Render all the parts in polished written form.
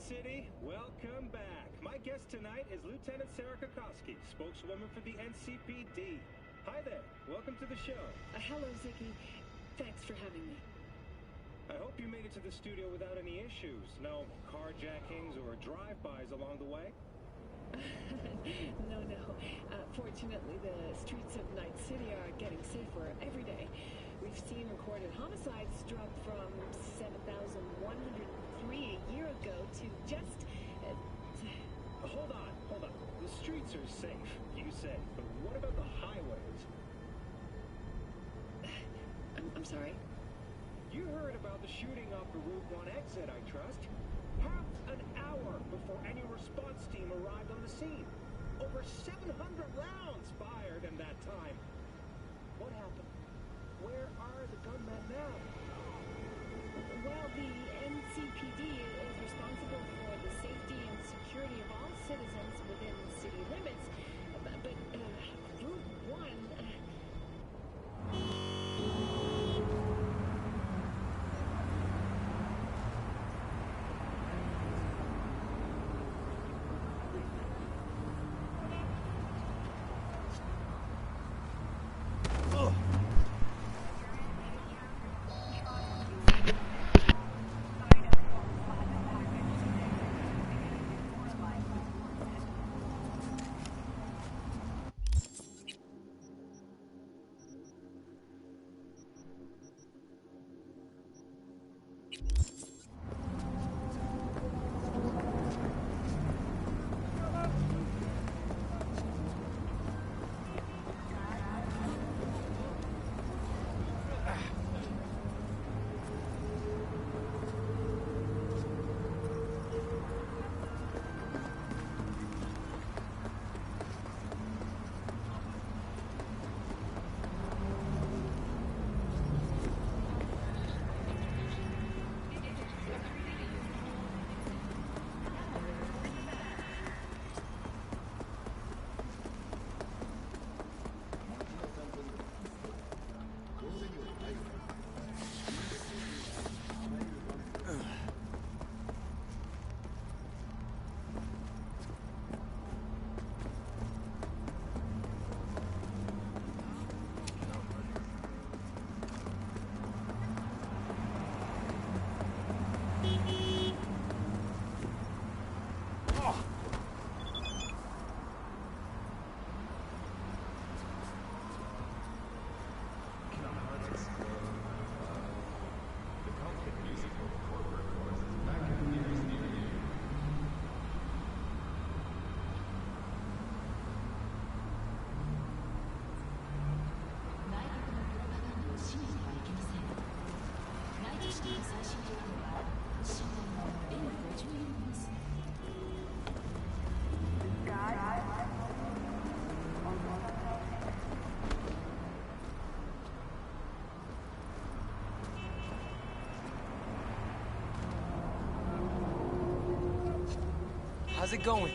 City, welcome back. My guest tonight is Lieutenant Sarah Kokoski, spokeswoman for the NCPD. Hi there, welcome to the show. Hello, Ziggy. Thanks for having me. I hope you made it to the studio without any issues. No carjackings or drive-bys along the way? No. Fortunately, the streets of Night City are getting safer every day. We've seen recorded homicides drop from 7,103 a year ago to just... Hold on. The streets are safe, you say, but what about the highways? I'm sorry? You heard about the shooting off the Route 1 exit, I trust. Half an hour before any response team arrived on the scene. Over 700 rounds fired in that time. What happened? Where are the gunmen now? Well, the NCPD is responsible for the safety and security of all citizens within city limits. But Route 1... How's it going?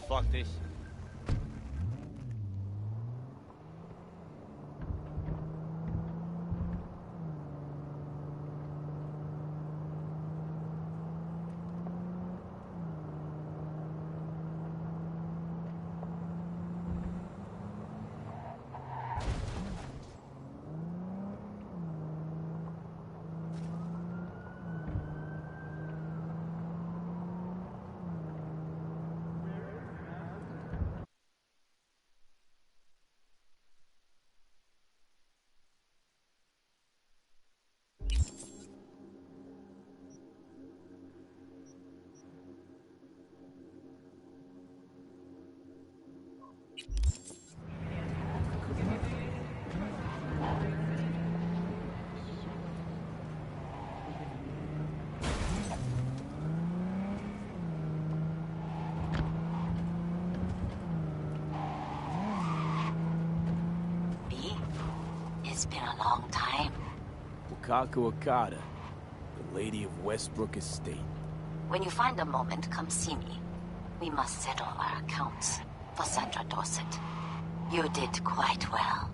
Fuck this. It's been a long time. Wakaka Wakata, the Lady of Westbrook Estate. When you find a moment, come see me. We must settle our accounts for Sandra Dorset. You did quite well.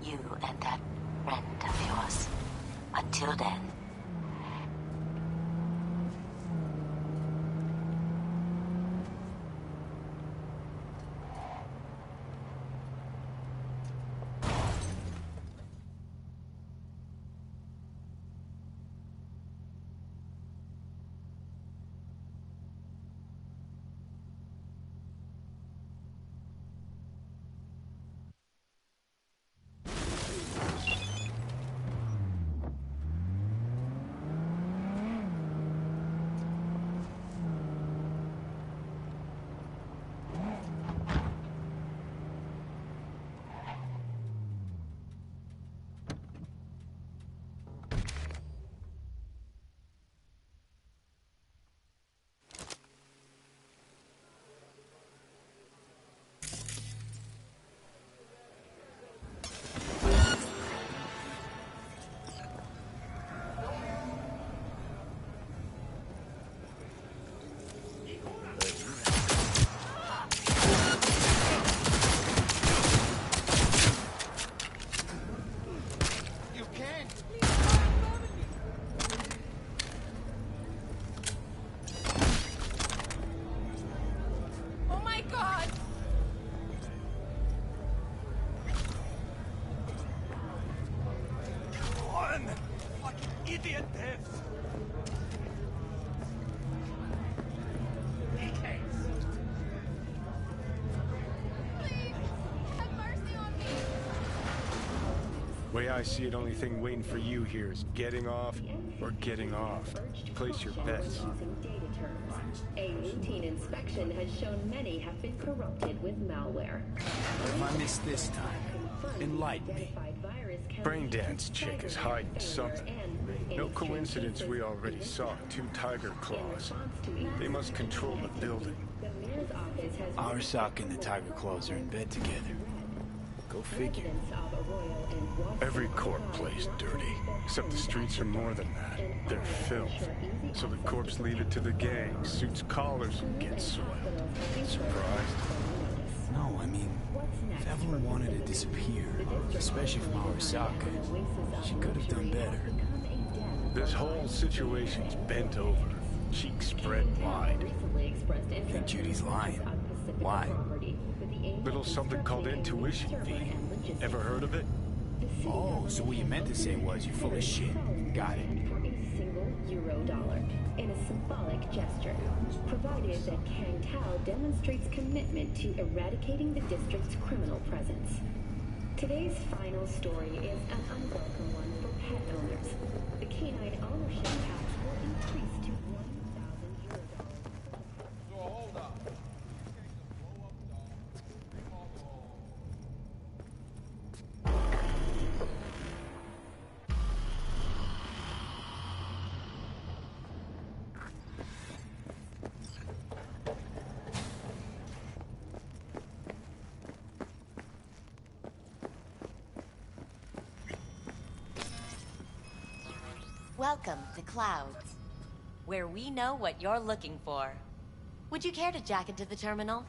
You and that friend of yours. Until then. Way I see it, only thing waiting for you here is getting off or getting off. Place your bets. A routine inspection has shown many have been corrupted with malware. What have I missed this time? Enlighten me. Braindance chick is hiding something. No coincidence we already saw 2 tiger claws. They must control the building. Arasaka and the Tiger Claws are in bed together. Go figure. Every court plays dirty, except the streets are more than that. They're filth. So the corps leave it to the gang, suits collars, and get soiled. Surprised? No, I mean, if Evelyn wanted to disappear, especially from Arasaka, she could have done better. This whole situation's bent over, cheeks spread wide. I think Judy's lying. Why? Little something called intuition, V. Ever heard of it? Oh, so what you meant to say was you're full of shit. Got it. For a single euro-dollar in a symbolic gesture, provided that Kang Tao demonstrates commitment to eradicating the district's criminal presence. Today's final story is an unwelcome one for pet owners. The canine ownership tax will increase to 1,000 euro. Welcome to Clouds, where we know what you're looking for. Would you care to jack into the terminal?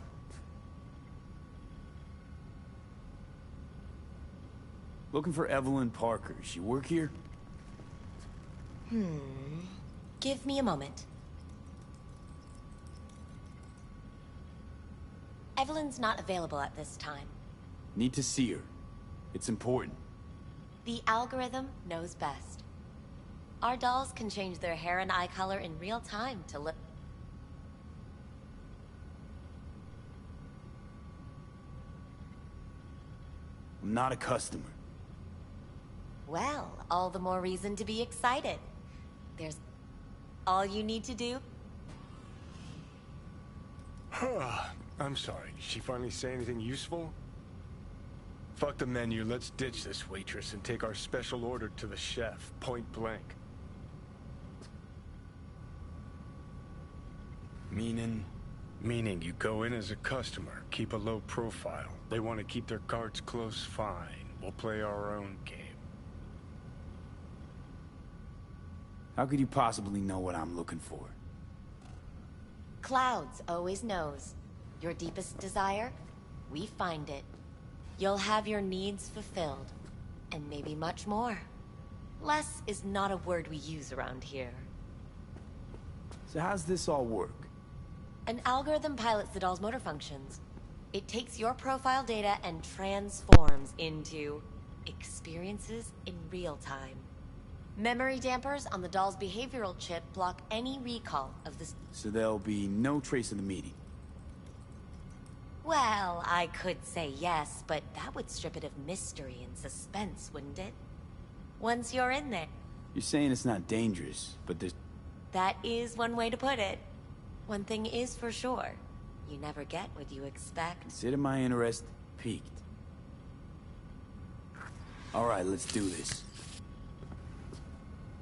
Looking for Evelyn Parker. She work here? Give me a moment. Evelyn's not available at this time. Need to see her. It's important. The algorithm knows best. Our dolls can change their hair and eye color in real time to look... I'm not a customer. Well, all the more reason to be excited. There's... all you need to do... I'm sorry, did she finally say anything useful? Fuck the menu, let's ditch this waitress and take our special order to the chef, point blank. Meaning you go in as a customer, keep a low profile. They want to keep their cards close, fine. We'll play our own game. How could you possibly know what I'm looking for? Clouds always knows. Your deepest desire, we find it. You'll have your needs fulfilled, and maybe much more. Less is not a word we use around here. So how's this all work? An algorithm pilots the doll's motor functions. It takes your profile data and transforms into experiences in real time. Memory dampers on the doll's behavioral chip block any recall of this. So there'll be no trace of the meeting. Well, I could say yes, but that would strip it of mystery and suspense, wouldn't it? Once you're in there. You're saying it's not dangerous, but there's... That is one way to put it. One thing is for sure. You never get what you expect. Consider my interest piqued. Alright, let's do this.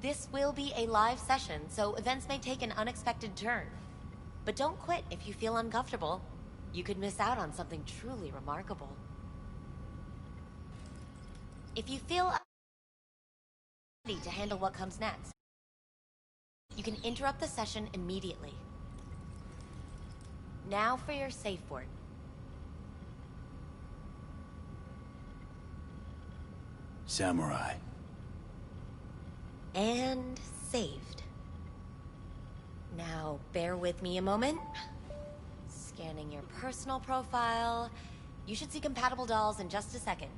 This will be a live session, so events may take an unexpected turn. But don't quit if you feel uncomfortable. You could miss out on something truly remarkable. If you feel ready to handle what comes next, you can interrupt the session immediately. Now for your safe word. Samurai. And saved. Now, bear with me a moment. Scanning your personal profile. You should see compatible dolls in just a second.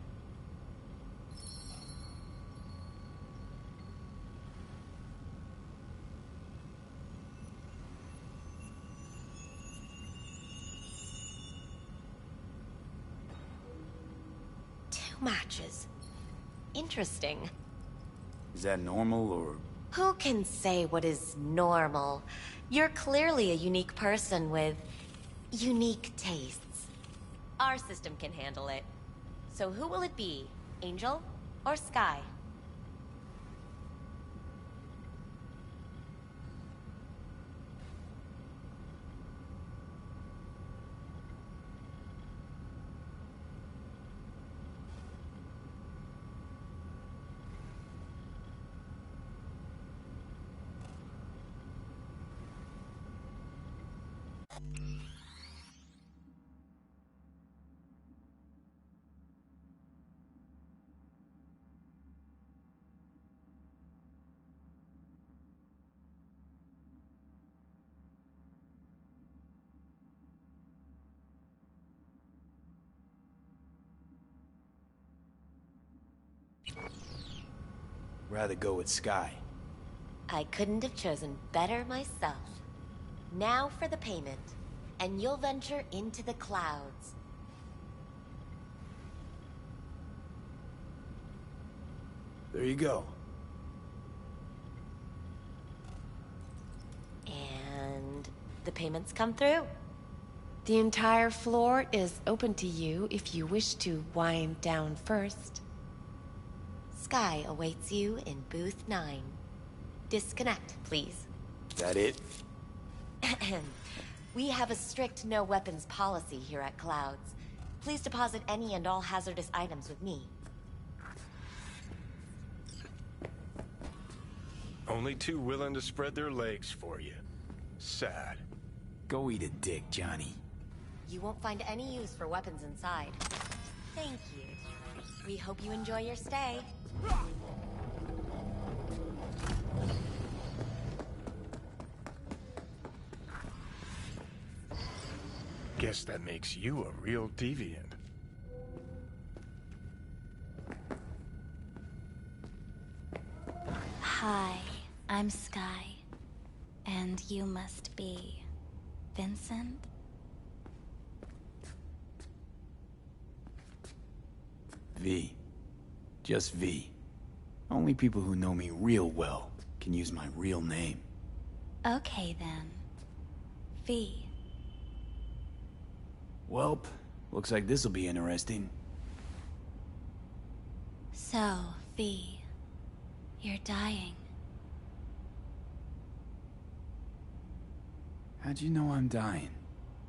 Two matches. Interesting. Is that normal, or...? Who can say what is normal? You're clearly a unique person with unique tastes. Our system can handle it. So who will it be? Angel or Sky? Rather go with Sky. I couldn't have chosen better myself. Now for the payment, and you'll venture into the clouds. There you go. And the payments come through. The entire floor is open to you if you wish to wind down first. Sky awaits you in booth 9. Disconnect, please. That it? We have a strict no weapons policy here at Clouds. Please deposit any and all hazardous items with me. Only two willing to spread their legs for you. Sad. Go eat a dick, Johnny. You won't find any use for weapons inside. Thank you. We hope you enjoy your stay. Guess that makes you a real deviant. Hi, I'm Sky. And you must be... Vincent? V. Just V. Only people who know me real well can use my real name. Okay then. V. Welp, looks like this'll be interesting. So, V. You're dying. How'd you know I'm dying?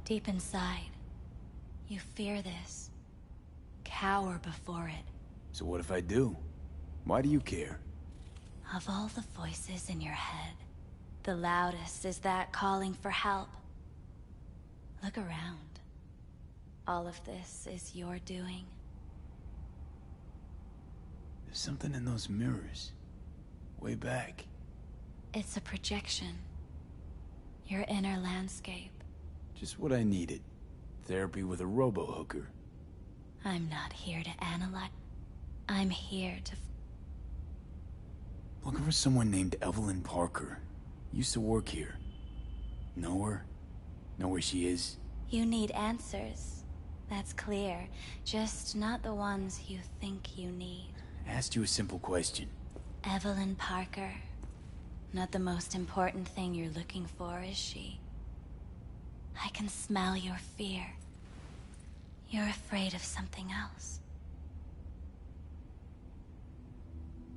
Deep inside, you fear this. Cower before it. So what if I do? Why do you care? Of all the voices in your head, the loudest is that calling for help. Look around. All of this is your doing. There's something in those mirrors. Way back. It's a projection. Your inner landscape. Just what I needed. Therapy with a robo-hooker. I'm not here to analyze. I'm here to... Looking for someone named Evelyn Parker. Used to work here. Know her? Know where she is? You need answers. That's clear. Just not the ones you think you need. Asked you a simple question. Evelyn Parker. Not the most important thing you're looking for, is she? I can smell your fear. You're afraid of something else.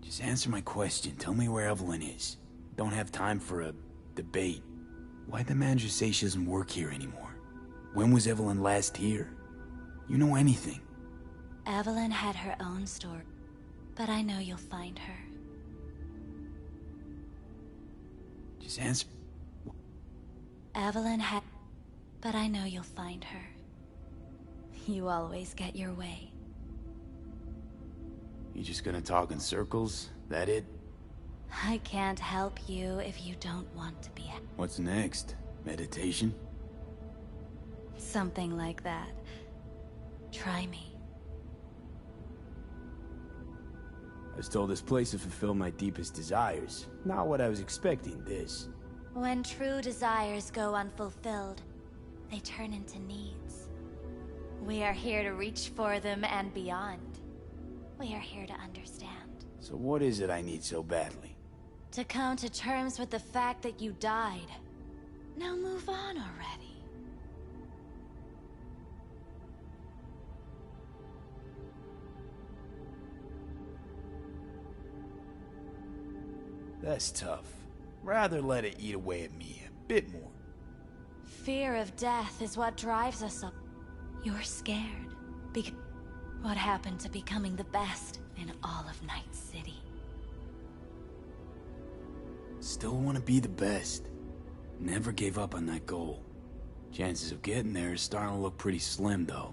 Just answer my question. Tell me where Evelyn is. Don't have time for a debate. Why'd the manager say she doesn't work here anymore? When was Evelyn last here? You know anything? Evelyn had her own story, but I know you'll find her. Just answer. Evelyn had... but I know you'll find her. You always get your way. You just gonna talk in circles? That it? I can't help you if you don't want to be. What's next? Meditation? Something like that. Try me. I was told this place would fulfill my deepest desires. Not what I was expecting, this. When true desires go unfulfilled, they turn into needs. We are here to reach for them and beyond. We are here to understand. So what is it I need so badly? To come to terms with the fact that you died. Now move on already. That's tough. Rather let it eat away at me a bit more. Fear of death is what drives us up. You're scared. Because what happened to becoming the best in all of Night City? Still want to be the best. Never gave up on that goal. Chances of getting there is starting to look pretty slim, though.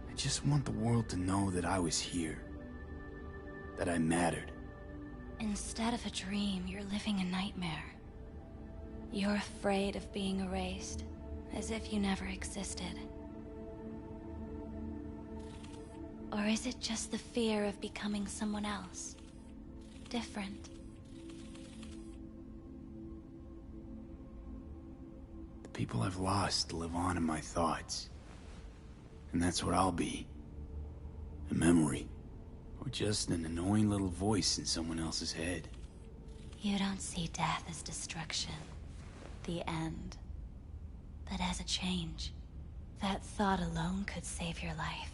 I just want the world to know that I was here. That I mattered. Instead of a dream, you're living a nightmare. You're afraid of being erased, as if you never existed. Or is it just the fear of becoming someone else? Different. The people I've lost live on in my thoughts. And that's what I'll be. A memory. Or just an annoying little voice in someone else's head. You don't see death as destruction, the end, but as a change. That thought alone could save your life.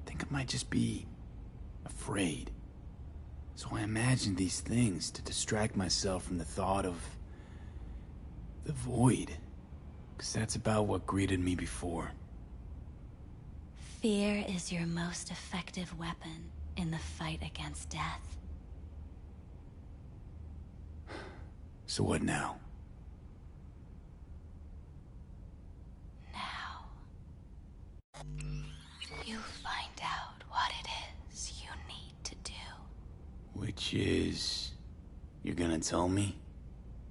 I think I might just be afraid. So I imagine these things to distract myself from the thought of the void. Because that's about what greeted me before. Fear is your most effective weapon in the fight against death. So what now? Now, you find out what it is you need to do. Which is... You're gonna tell me?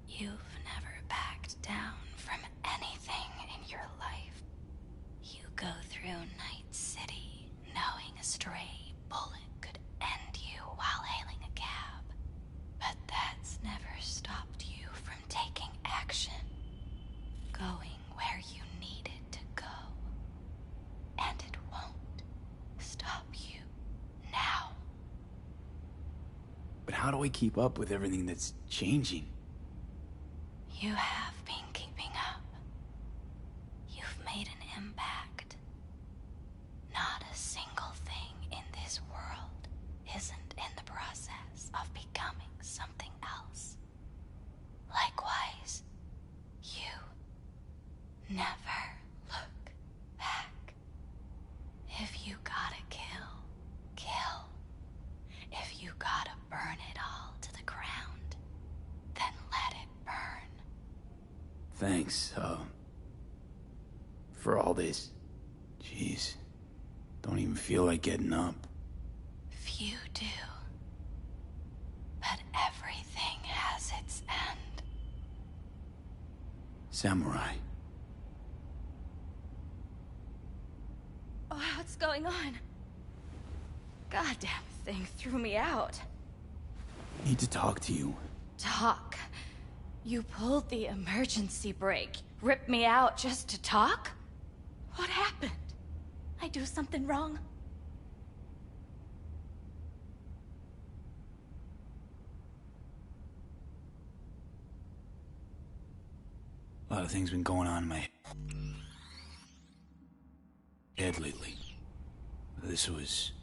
You've never backed down from anything in your life. You go through Night City knowing a stray bullet could end you while hailing a cab. But that's never stopped you from taking action. Going where you needed to go. And it won't stop you now. But how do I keep up with everything that's changing? You have been keeping up. You've made an impact. Not a single thing in this world isn't in the process of becoming something else. Likewise, you never look back. If you gotta kill, kill. If you gotta burn it all to the ground, then let it burn. Thanks, for all this. Jeez. Don't even feel like getting up. Few do. But everything has its end. Samurai. Oh, what's going on? Goddamn thing threw me out. Need to talk to you. Talk? You pulled the emergency brake, ripped me out just to talk? What happened? I do something wrong? A lot of things been going on in my head lately. This was...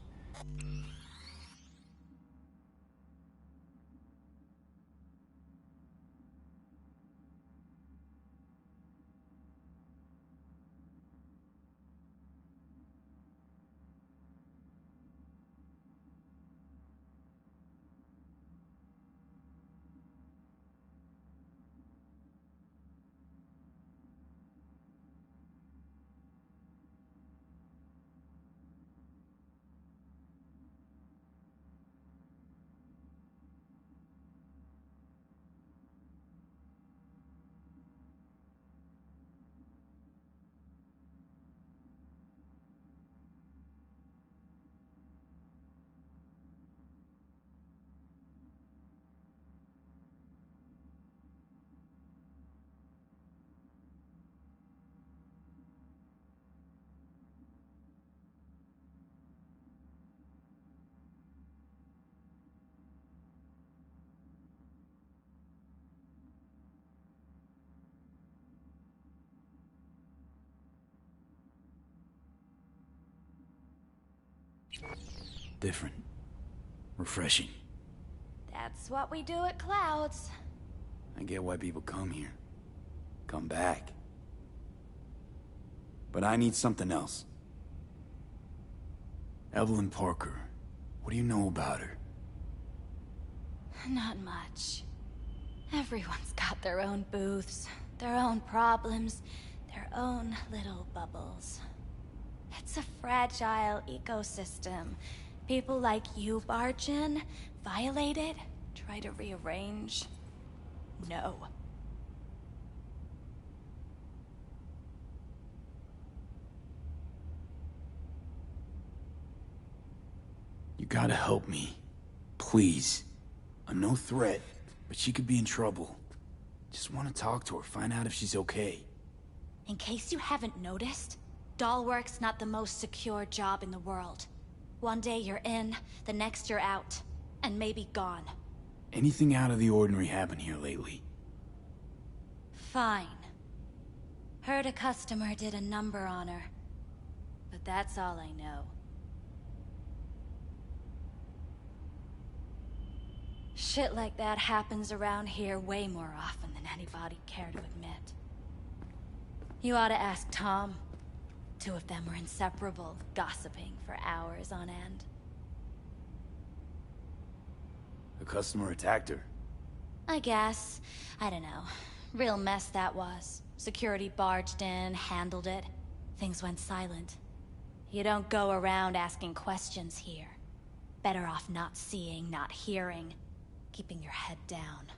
different. Refreshing. That's what we do at Clouds. I get why people come here. Come back. But I need something else. Evelyn Parker. What do you know about her? Not much. Everyone's got their own booths, their own problems, their own little bubbles. It's a fragile ecosystem. People like you barge in, violate it, try to rearrange. No. You gotta help me. Please. I'm no threat, but she could be in trouble. Just want to talk to her, find out if she's okay. In case you haven't noticed, doll work's not the most secure job in the world. One day you're in, the next you're out, and maybe gone. Anything out of the ordinary happen here lately? Fine. Heard a customer did a number on her. But that's all I know. Shit like that happens around here way more often than anybody'd care to admit. You ought to ask Tom. Two of them were inseparable, gossiping for hours on end. A customer attacked her. I guess. I don't know. Real mess that was. Security barged in, handled it. Things went silent. You don't go around asking questions here. Better off not seeing, not hearing. Keeping your head down.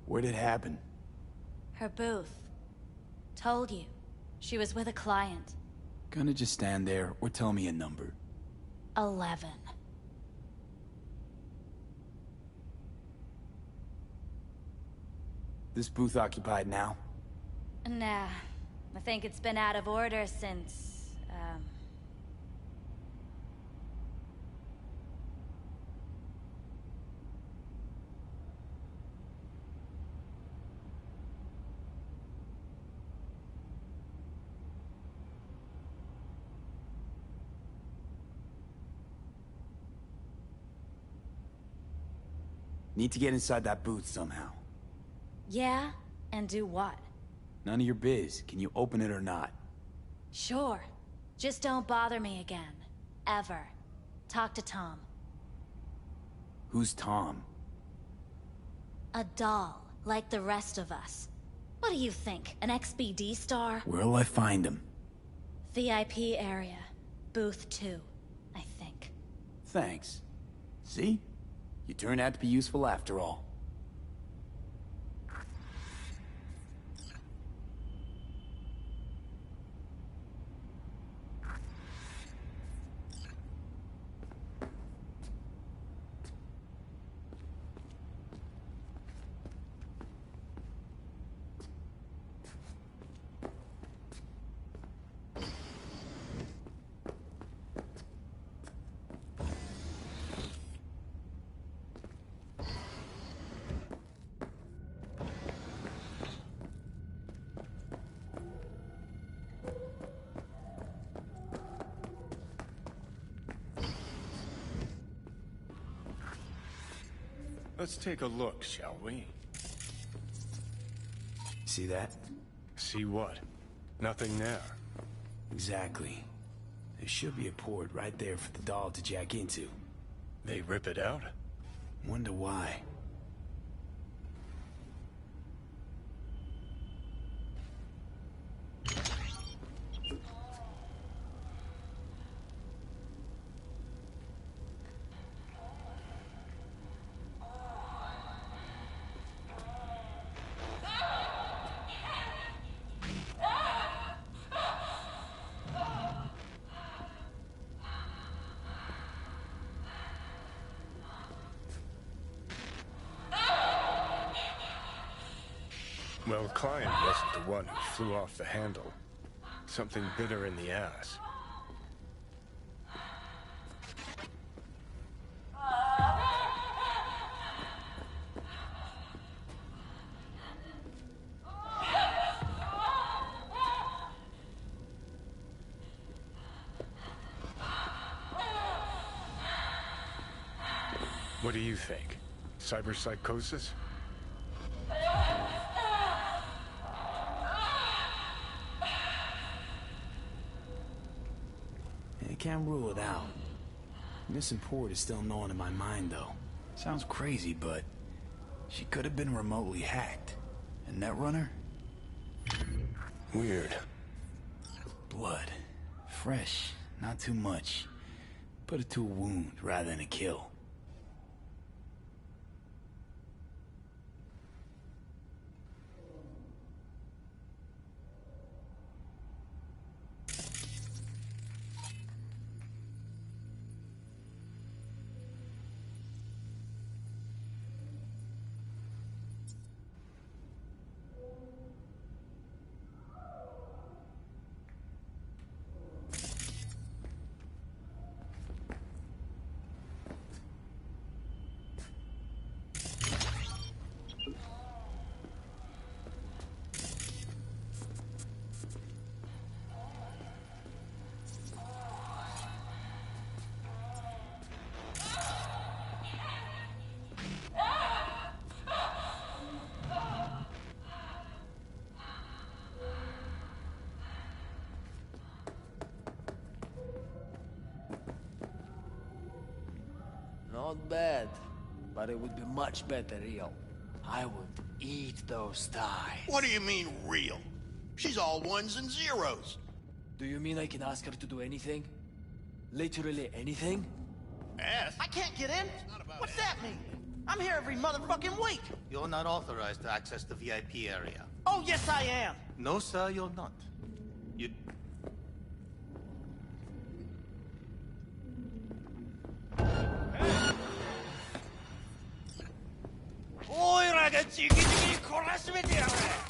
Where'd it happen? Her booth. Told you. She was with a client. Gonna just stand there or tell me a number? 11. This booth occupied now? Nah. I think it's been out of order since, Need to get inside that booth somehow. Yeah? And do what? None of your biz. Can you open it or not? Sure. Just don't bother me again. Ever. Talk to Tom. Who's Tom? A doll, like the rest of us. What do you think, an XBD star? Where'll I find him? VIP area. Booth 2, I think. Thanks. See? You turned out to be useful after all. Let's take a look, shall we? See that? See what? Nothing there. Exactly. There should be a port right there for the doll to jack into. They rip it out? Wonder why. Well, Client wasn't the one who flew off the handle. Something bit her in the ass. What do you think? Cyberpsychosis? I can't rule it out. Missing port is still gnawing in my mind, though. Sounds crazy, but she could have been remotely hacked. A netrunner? Weird. Blood. Fresh. Not too much. Put it to a wound rather than a kill. Not bad, but it would be much better real. I would eat those thighs. What do you mean, real? She's all ones and zeros. Do you mean I can ask her to do anything? Literally anything? Ask? I can't get in? What's that mean? I'm here every motherfucking week. You're not authorized to access the VIP area. Oh, yes, I am. No, sir, you're not. You... Oi, ragazzi, che coraggio vedere!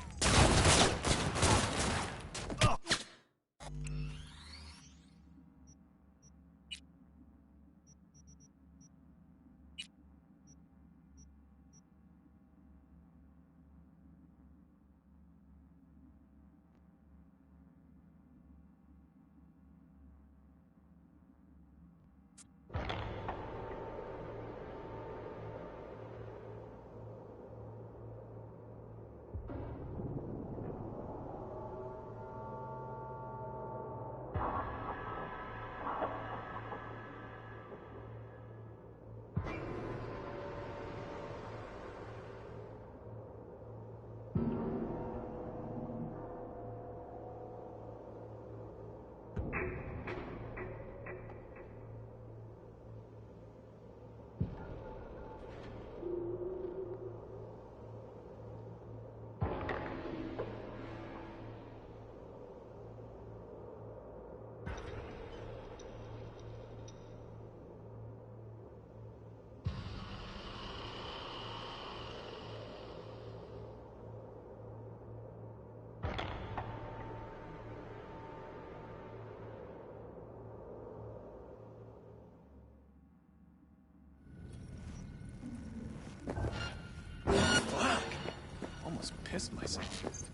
pissed myself.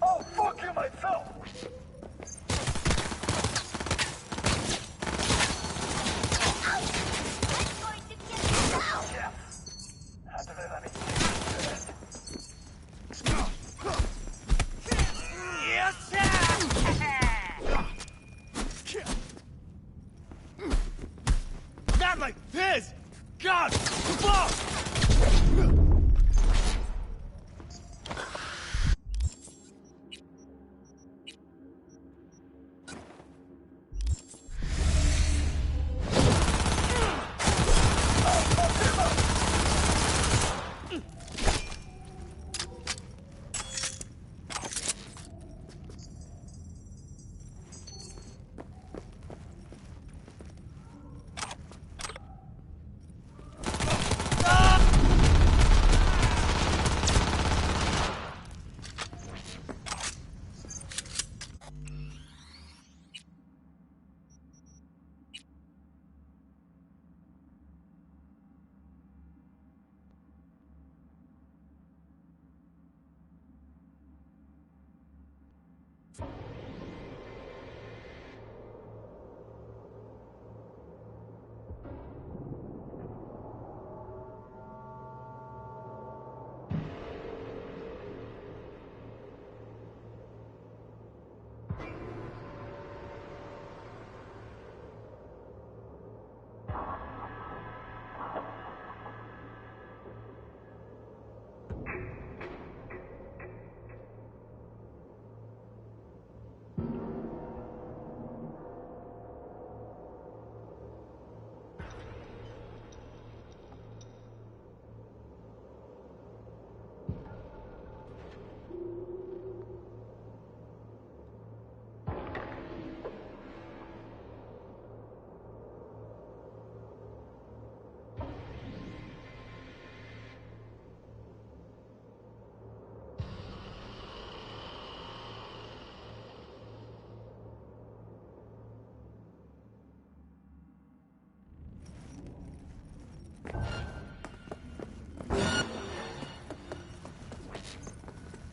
I'll fuck you myself! Not like this! God! Fuck!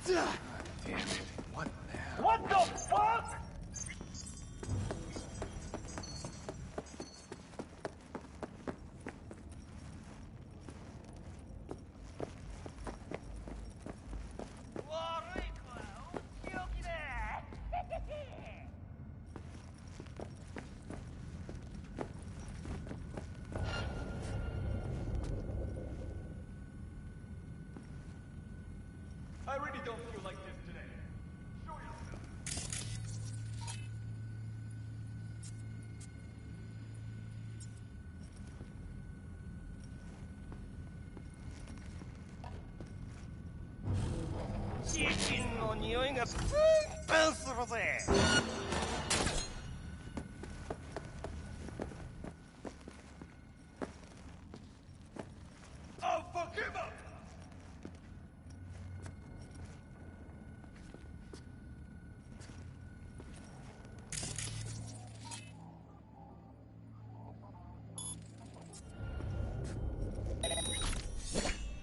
Damn it. What the hell? What the fuck?! I really don't feel like this today. Show yourself. I'll fuck him up!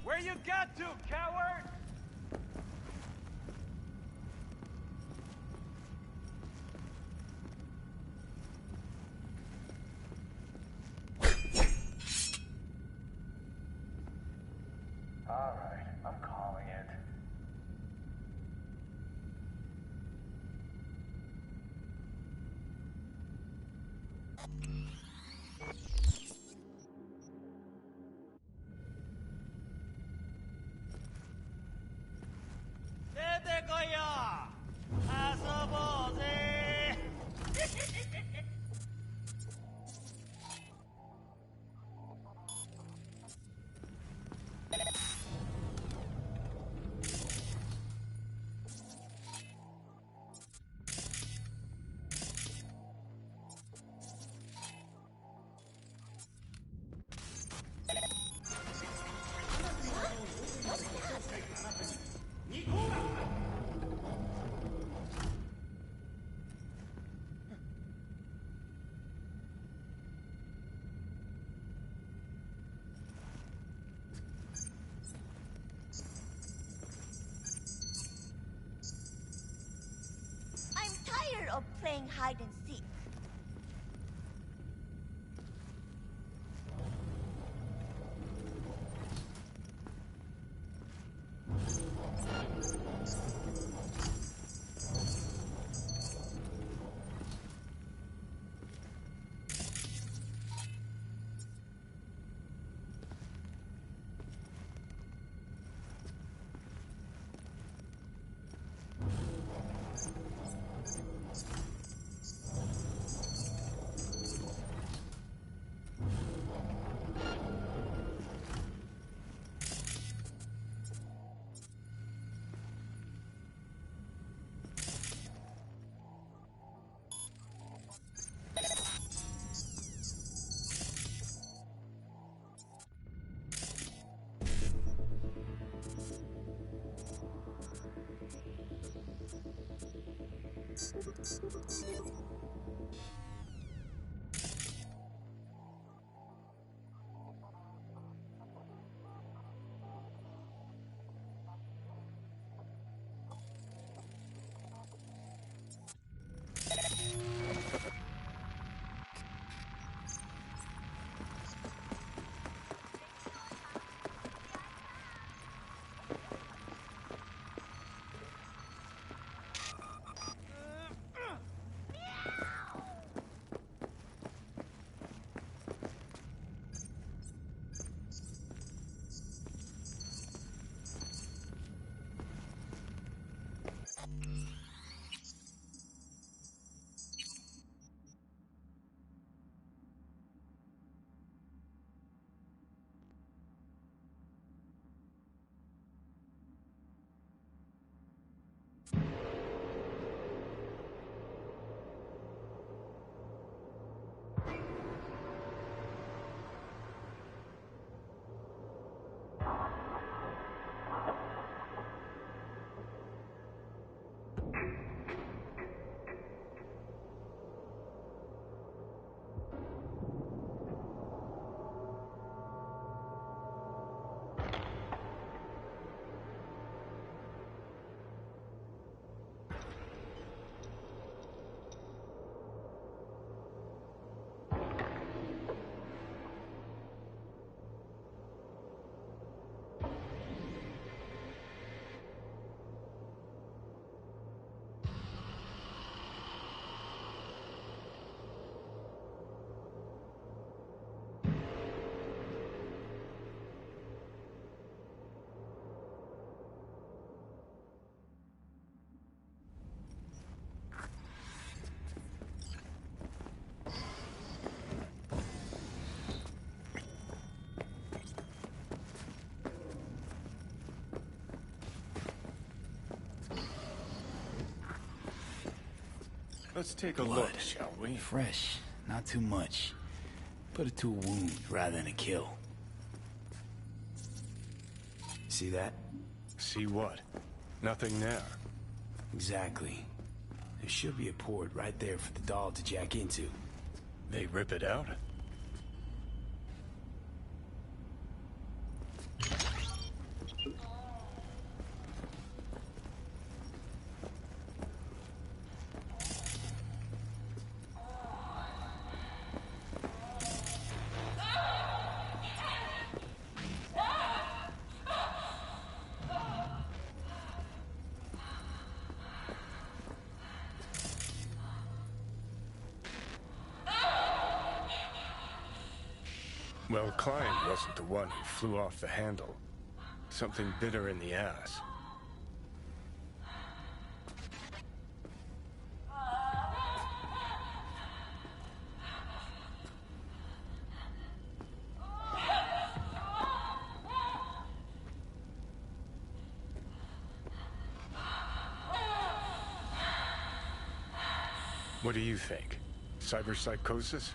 Where you got to, coward? Alright, I'm calling it. playing hide and seek. Let's take a Blood. look, shall we? Fresh, not too much. Put it to a wound rather than a kill. See that? See what? Nothing there. Exactly. There should be a port right there for the doll to jack into. They rip it out? Well, Klein wasn't the one who flew off the handle. Something bit her in the ass. What do you think? Cyberpsychosis?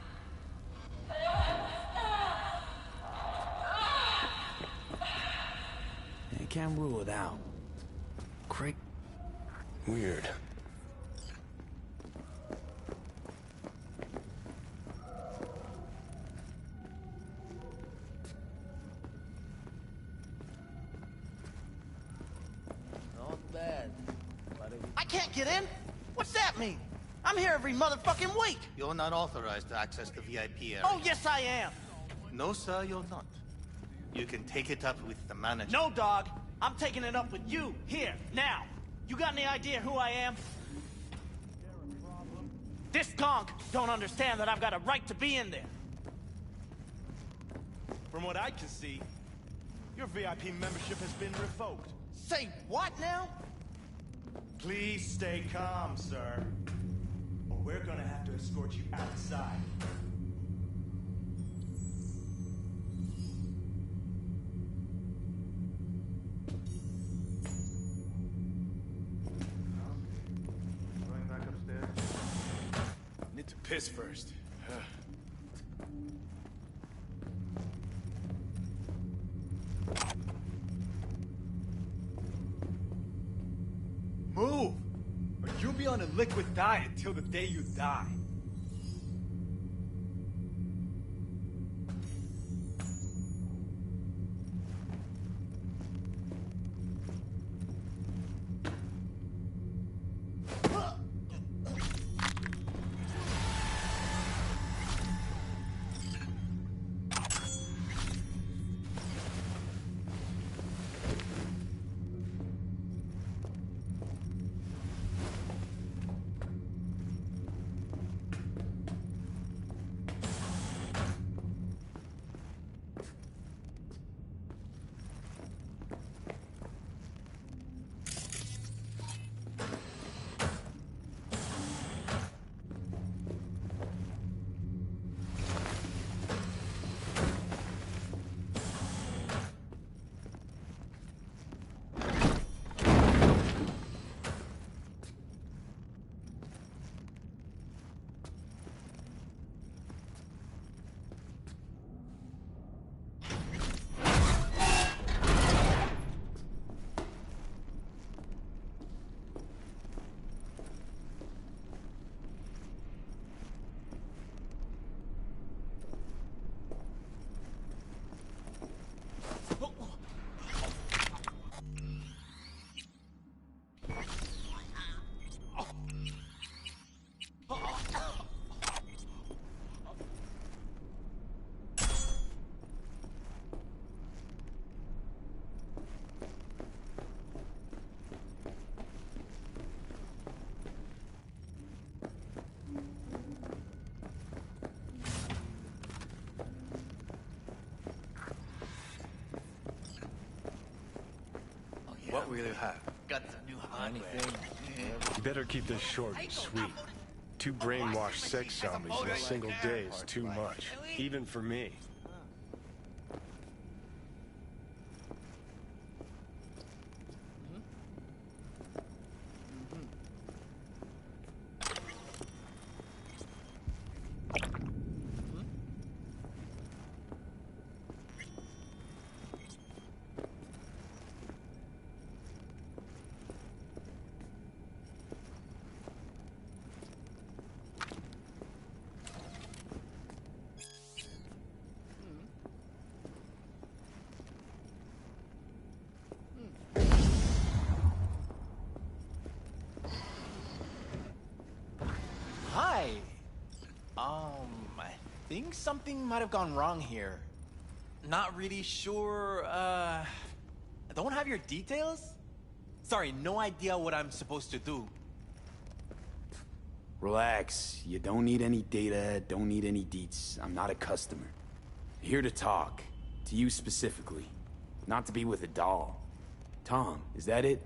Can't rule it out. Craig? Weird. Not bad. But it... I can't get in? What's that mean? I'm here every motherfucking week! You're not authorized to access the VIP area. Oh, yes I am! No, sir, you're not. You can take it up with the manager. No, dog. I'm taking it up with you, here, now. You got any idea who I am? This gonk don't understand that I've got a right to be in there. From what I can see, your VIP membership has been revoked. Say what now? Please stay calm, sir. Or we're gonna have to escort you outside. Going back upstairs. Need to piss first. Move! Or you'll be on a liquid diet till the day you die. What will you have? Got the new hardware. You better keep this short and sweet. 2 brainwashed sex zombies in a single day is too much, even for me. Hi. I think something might have gone wrong here. Not really sure, I don't have your details? Sorry, no idea what I'm supposed to do. Relax. You don't need any data, don't need any deets. I'm not a customer. Here to talk. To you specifically. Not to be with a doll. Tom, is that it?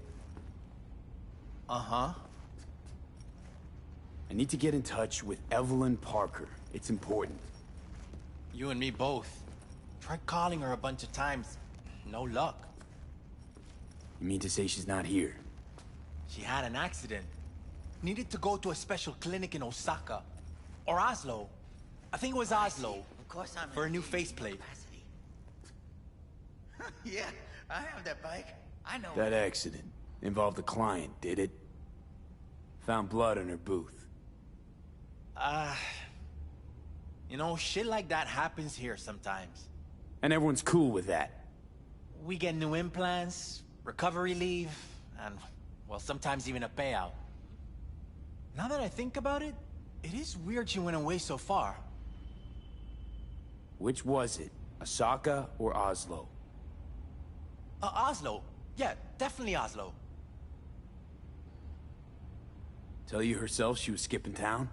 Uh-huh. I need to get in touch with Evelyn Parker. It's important. You and me both. Tried calling her a bunch of times. No luck. You mean to say she's not here? She had an accident. Needed to go to a special clinic in Osaka. Or Oslo. I think it was Oslo. Of course I'm for a new faceplate. Yeah, I have that bike. I know. That accident involved a client, did it? Found blood in her booth. You know, shit like that happens here sometimes. And everyone's cool with that. We get new implants, recovery leave, and, well, sometimes even a payout. Now that I think about it, it is weird she went away so far. Which was it? Osaka or Oslo? Oslo. Yeah, definitely Oslo. Tell you herself she was skipping town?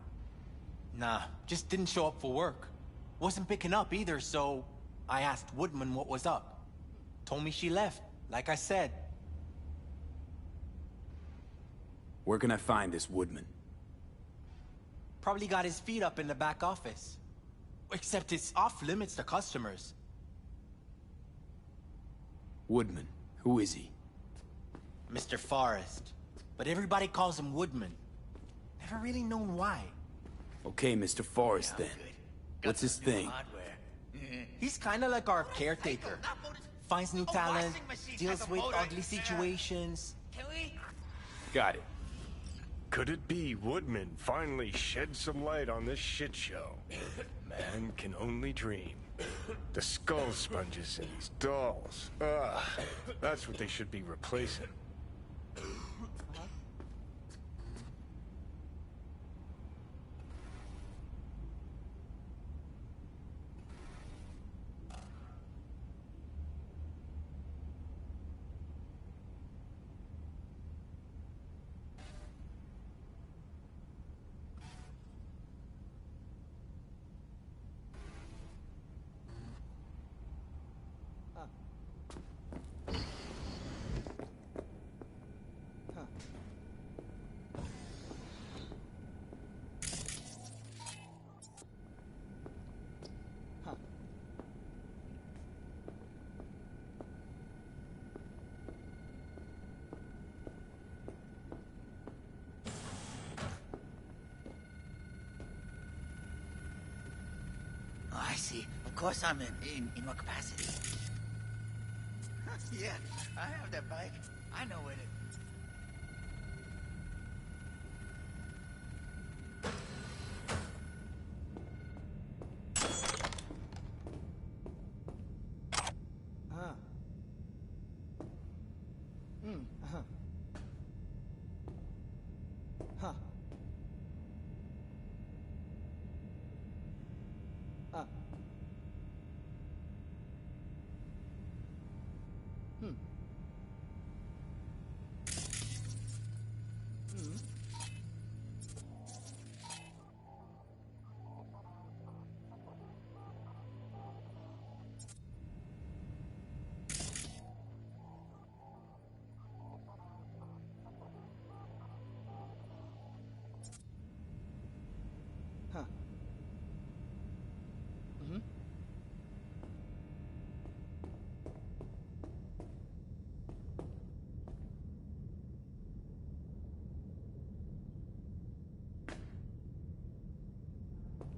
Nah, just didn't show up for work. Wasn't picking up either, so I asked Woodman what was up. Told me she left, like I said. Where can I find this Woodman? Probably got his feet up in the back office. Except it's off limits to customers. Woodman, who is he? Mr. Forrest. But everybody calls him Woodman. Never really known why. Okay, Mr. Forrest then. What's his thing? He's kinda like our caretaker. Finds new talent, deals with ugly situations. Got it. Could it be Woodman finally shed some light on this shit show? Man can only dream. The skull sponges in these dolls. That's what they should be replacing. I see. Of course I'm in what capacity? Yeah, I have that bike. I know it.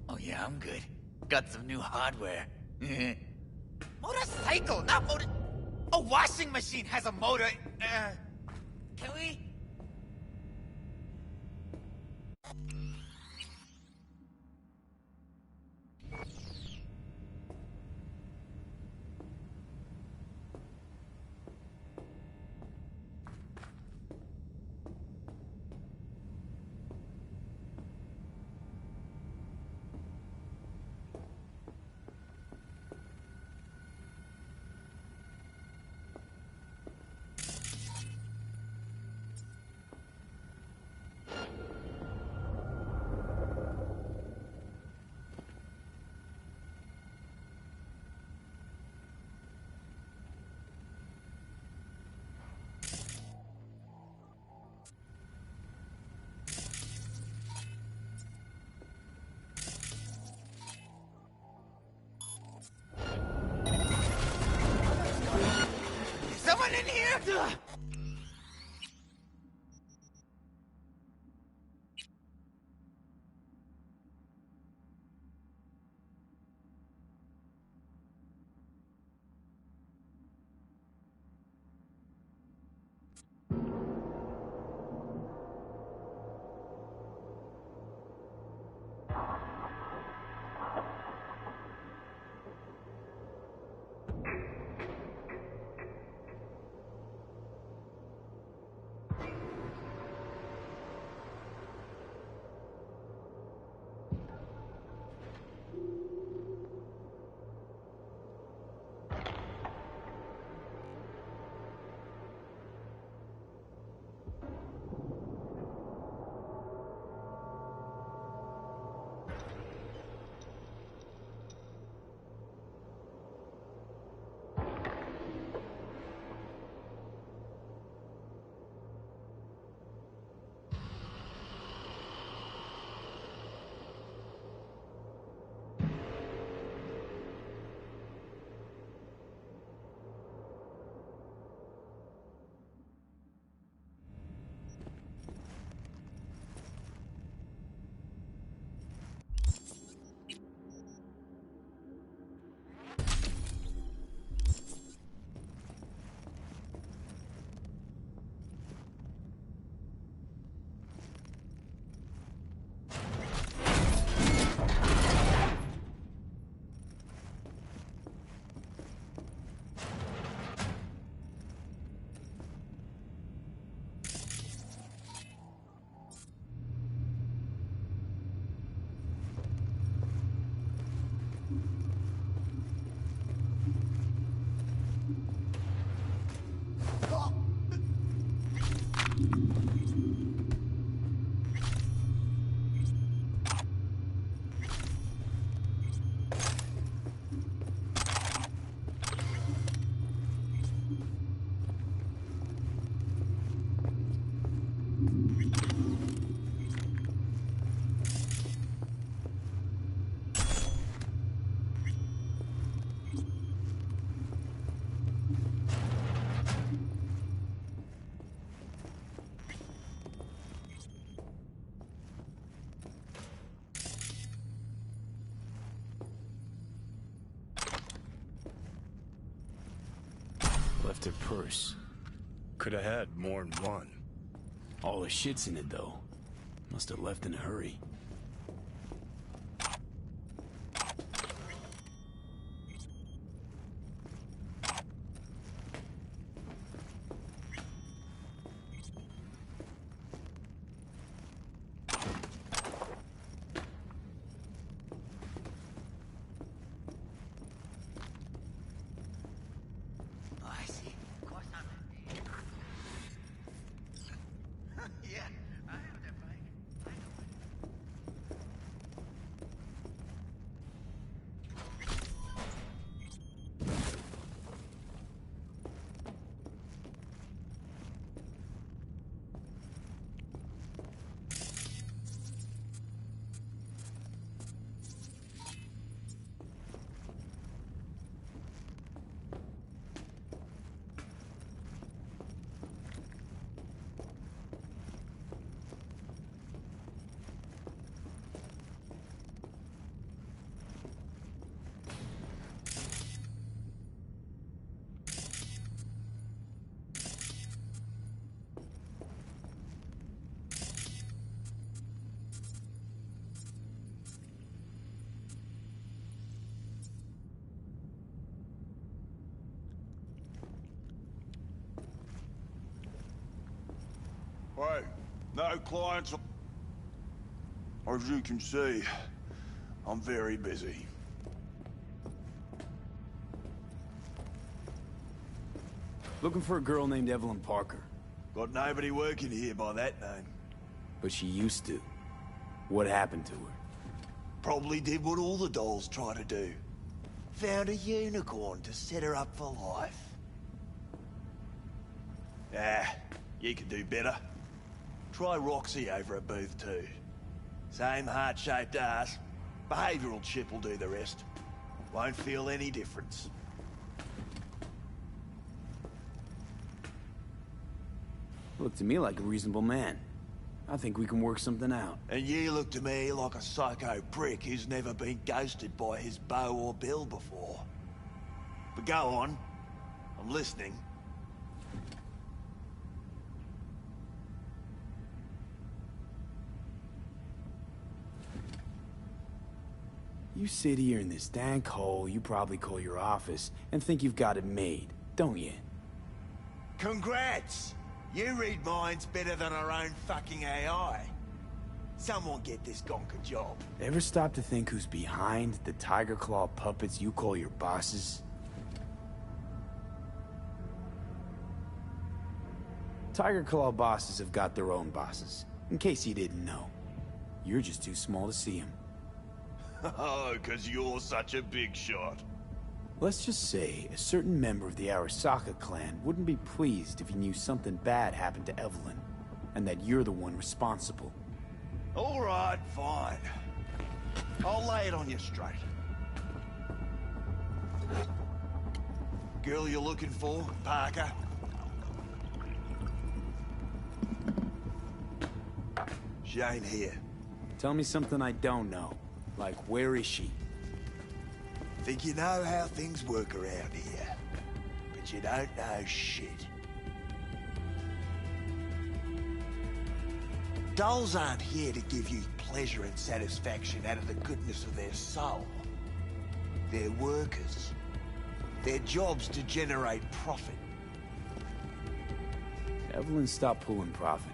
Oh yeah, I'm good. Got some new hardware. Motorcycle, not motor... A washing machine has a motor. Can we? Someone in here? Left her purse. Could have had more than one. All the shit's in it, though. Must have left in a hurry. Hey, no clients. As you can see, I'm very busy. Looking for a girl named Evelyn Parker. Got nobody working here by that name. But she used to. What happened to her? Probably did what all the dolls try to do. Found a unicorn to set her up for life. Ah, you can do better. Try Roxy over at Booth 2. Same heart-shaped ass. Behavioral chip will do the rest. Won't feel any difference. Look to me like a reasonable man. I think we can work something out. And you look to me like a psycho prick who's never been ghosted by his beau or bill before. But go on. I'm listening. You sit here in this dank hole you probably call your office and think you've got it made, don't you? Congrats! You read minds better than our own fucking AI. Someone get this gonk a job. Ever stop to think who's behind the tiger claw puppets you call your bosses? Tiger claw bosses have got their own bosses, in case you didn't know. You're just too small to see them. Oh, 'cause you're such a big shot. Let's just say a certain member of the Arasaka clan wouldn't be pleased if he knew something bad happened to Evelyn, and that you're the one responsible. All right, fine. I'll lay it on you straight. Girl you're looking for, Parker? She ain't here. Tell me something I don't know. Like, where is she? Think you know how things work around here, but you don't know shit. Dolls aren't here to give you pleasure and satisfaction out of the goodness of their soul. They're workers. Their job's to generate profit. Evelyn stopped pulling profit.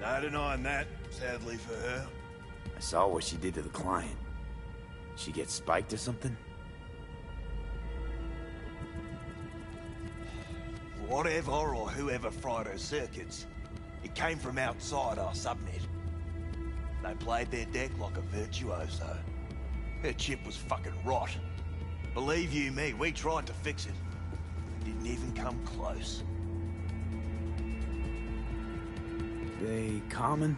No denying that, sadly for her. I saw what she did to the client. She get spiked or something? whatever or whoever fried her circuits, it came from outside our subnet. They played their deck like a virtuoso. Her chip was fucking rot. Believe you me, we tried to fix it. Didn't even come close. They common?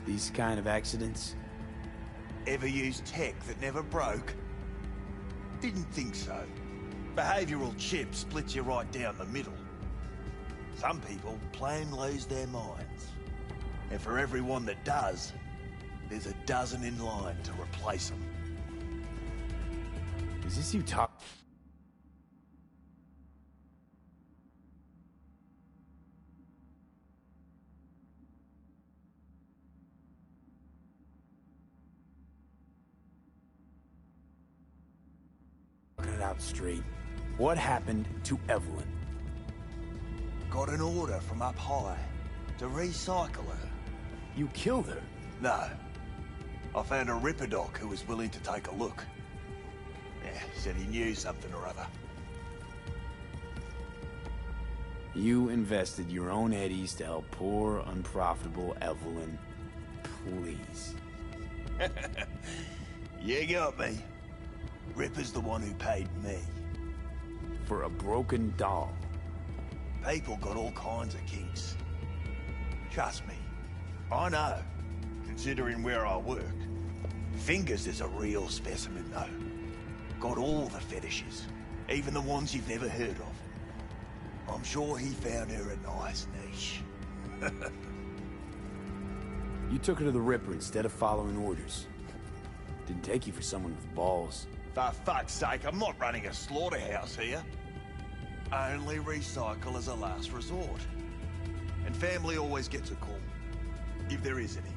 These kind of accidents? Ever used tech that never broke? Didn't think so. Behavioral chip splits you right down the middle. Some people plain lose their minds. And for everyone that does, there's a dozen in line to replace them. Is this you talking it out straight? What happened to Evelyn? Got an order from up high to recycle her. You killed her? No. I found a Ripper doc who was willing to take a look. Yeah, said he knew something or other. You invested your own eddies to help poor, unprofitable Evelyn. Please. You got me. Ripper's the one who paid me. For a broken doll. People got all kinds of kinks. Trust me. I know, considering where I work. Fingers is a real specimen, though. Got all the fetishes, even the ones you've never heard of. I'm sure he found her a nice niche. You took her to the Ripper instead of following orders. Didn't take you for someone with balls. For fuck's sake, I'm not running a slaughterhouse here. Only recycle as a last resort. And family always gets a call. If there is any.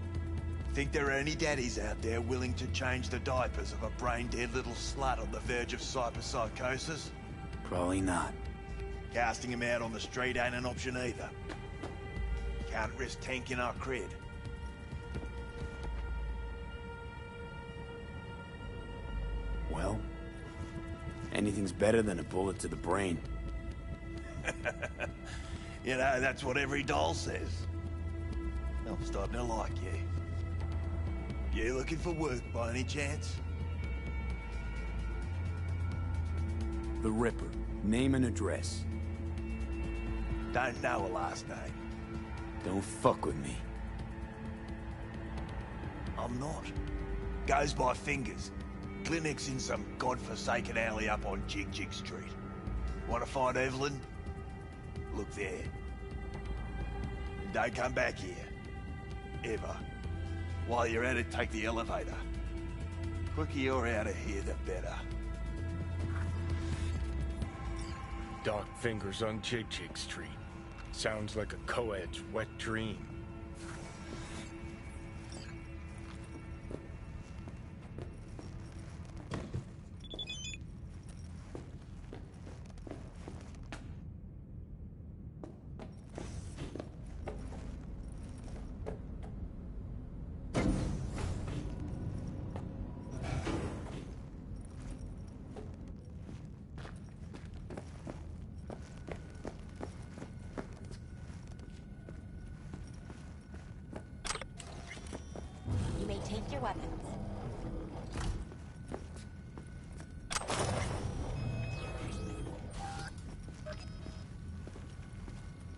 Think there are any daddies out there willing to change the diapers of a brain-dead little slut on the verge of cyberpsychosis? Probably not. Casting him out on the street ain't an option either. Can't risk tanking our cred. Well, anything's better than a bullet to the brain. You know, that's what every doll says. I'm starting to like you. You looking for work by any chance? The Ripper. Name and address. Don't know a last name. Don't fuck with me. I'm not. Goes by Fingers. Clinic's in some godforsaken alley up on Jig Jig Street. Want to find Evelyn? Look there. And don't come back here. Ever. While you're at it, take the elevator. Quicker you're out of here, the better. Dark Fingers on Jig Jig Street. Sounds like a co-ed's wet dream. You may take your weapons.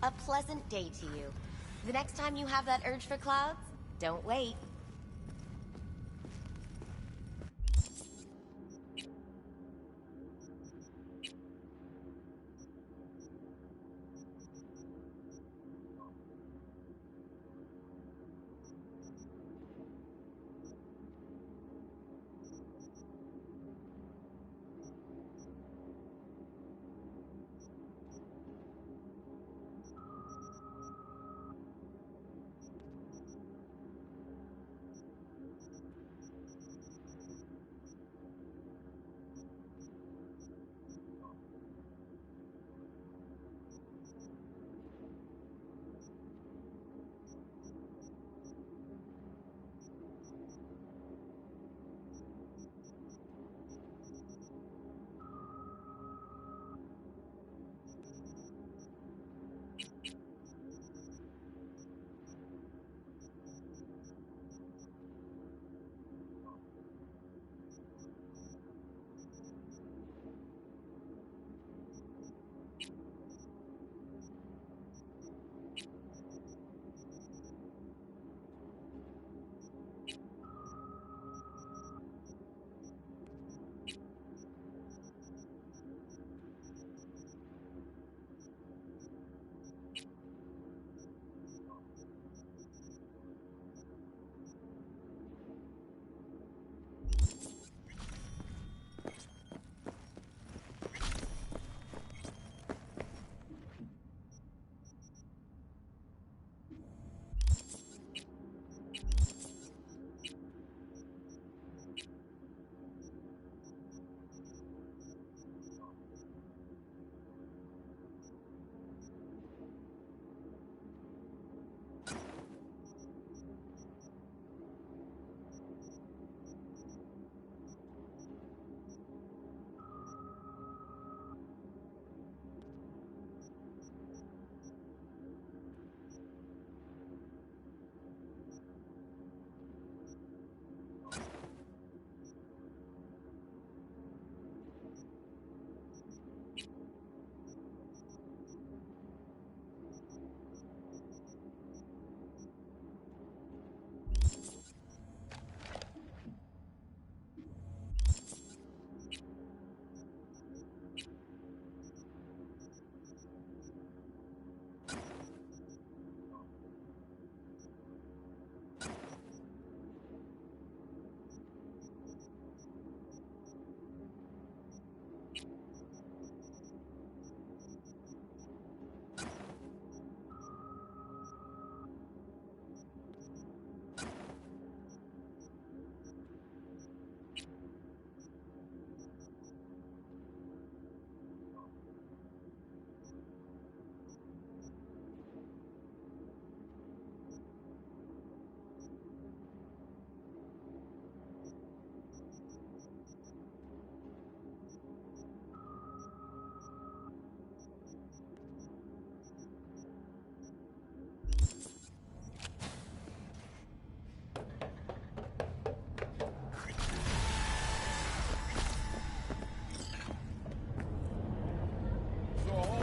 A pleasant day to you. The next time you have that urge for clouds, don't wait.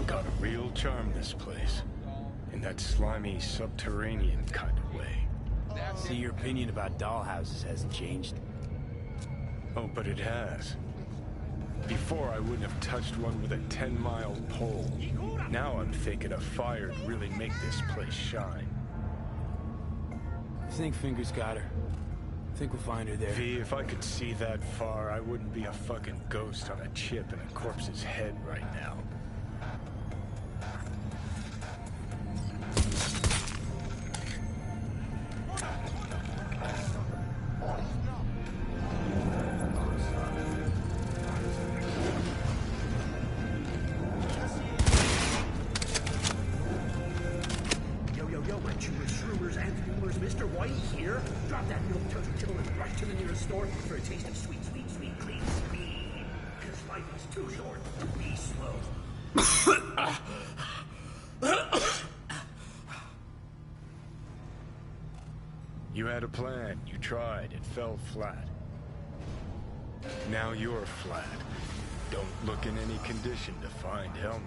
Got a real charm, this place. In that slimy, subterranean kind of way. See, your opinion about dollhouses hasn't changed. Oh, but it has. Before, I wouldn't have touched one with a 10-mile pole. Now I'm thinking a fire'd really make this place shine. I think Fingers got her. I think we'll find her there. V, if I could see that far, I wouldn't be a fucking ghost on a chip in a corpse's head right now. You had a plan, you tried, it fell flat. Now you're flat. Don't look in any condition to find Helmet.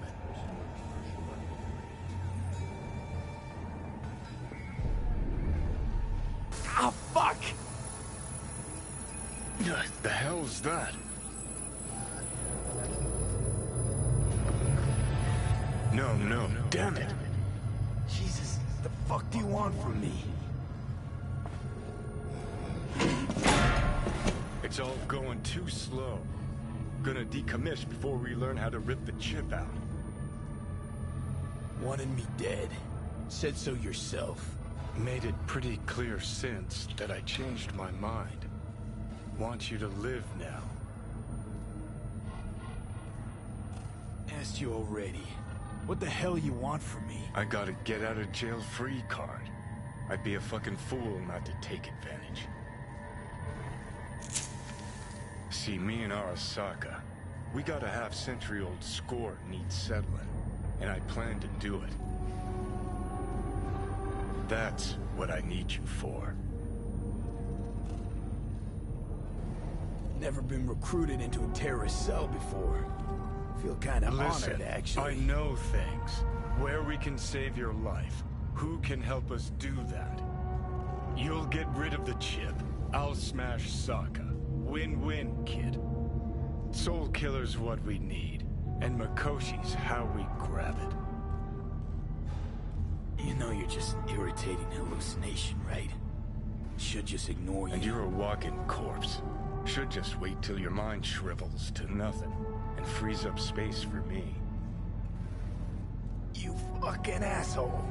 Ah, fuck! The hell's that? No, damn it. Jesus, the fuck do you want from me? It's all going too slow. Gonna decommiss before we learn how to rip the chip out. Wanted me dead. Said so yourself. Made it pretty clear since that I changed my mind. Want you to live now. Asked you already. What the hell you want from me? I got a get out of jail free card. I'd be a fucking fool not to take advantage. See, me and Arasaka, we got a half-century-old score needs settling, and I plan to do it. That's what I need you for. Never been recruited into a terrorist cell before. Feel kind of honored, actually. I know things. Where we can save your life. Who can help us do that? You'll get rid of the chip. I'll smash Sokka. Win-win, kid. Soul Killer's what we need, and Mikoshi's how we grab it. You know you're just an irritating hallucination, right? Should just ignore you. And you're a walking corpse. Should just wait till your mind shrivels to nothing, and frees up space for me. You fucking asshole.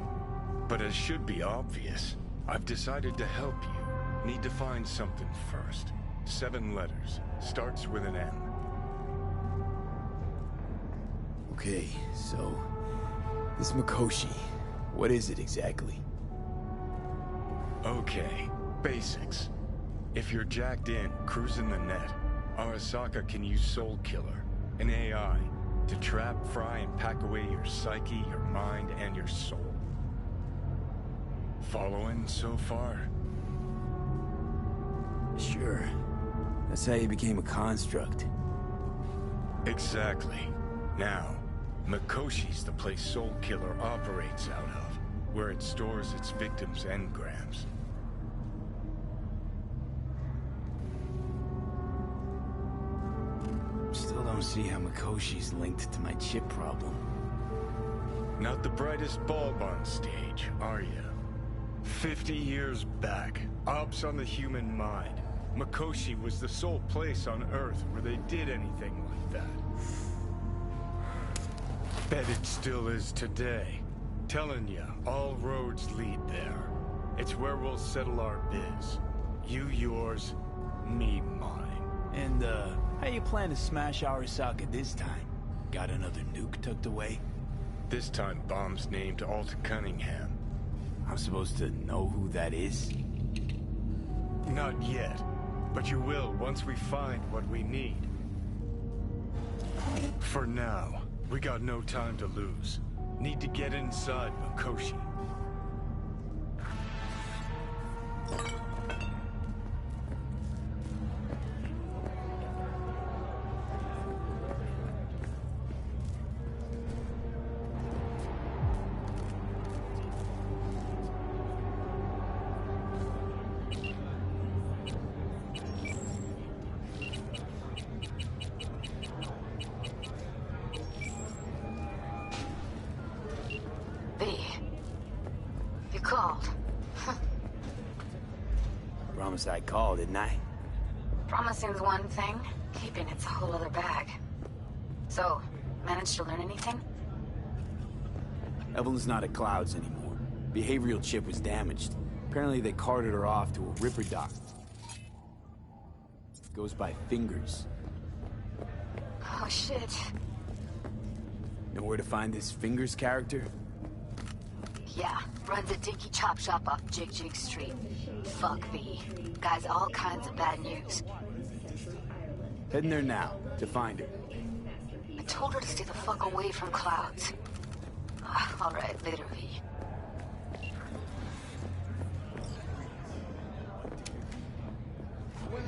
But it should be obvious. I've decided to help you. Need to find something first. 7 letters. Starts with an M. Okay, so... this Mikoshi, what is it exactly? Okay, basics. If you're jacked in, cruising the net, Arasaka can use Soul Killer, an AI, to trap, fry, and pack away your psyche, your mind, and your soul. Following so far? Sure. That's how you became a construct. Exactly. Now, Mikoshi's the place Soul Killer operates out of, where it stores its victims' engrams. Still don't see how Mikoshi's linked to my chip problem. Not the brightest bulb on stage, are you? 50 years back, ops on the human mind. Mikoshi was the sole place on Earth where they did anything like that. Bet it still is today. Telling ya, all roads lead there. It's where we'll settle our biz. You yours, me mine. And, how you plan to smash Arasaka this time? Got another nuke tucked away? This time, bomb's named Alt Cunningham. I'm supposed to know who that is? Not yet, but you will once we find what we need. For now, we got no time to lose. Need to get inside Mikoshi. Promise I called, didn't I? Promising's one thing, keeping it's a whole other bag. So, managed to learn anything? Evelyn's not at Clouds anymore. Behavioral chip was damaged. Apparently they carted her off to a Ripper dock. Goes by Fingers. Oh shit. Know where to find this Fingers character? Yeah, runs a dinky chop shop off Jig Jig Street. Fuck V. Guy's all kinds of bad news. Heading there now, to find her. I told her to stay the fuck away from Clouds. Alright, later V. Well,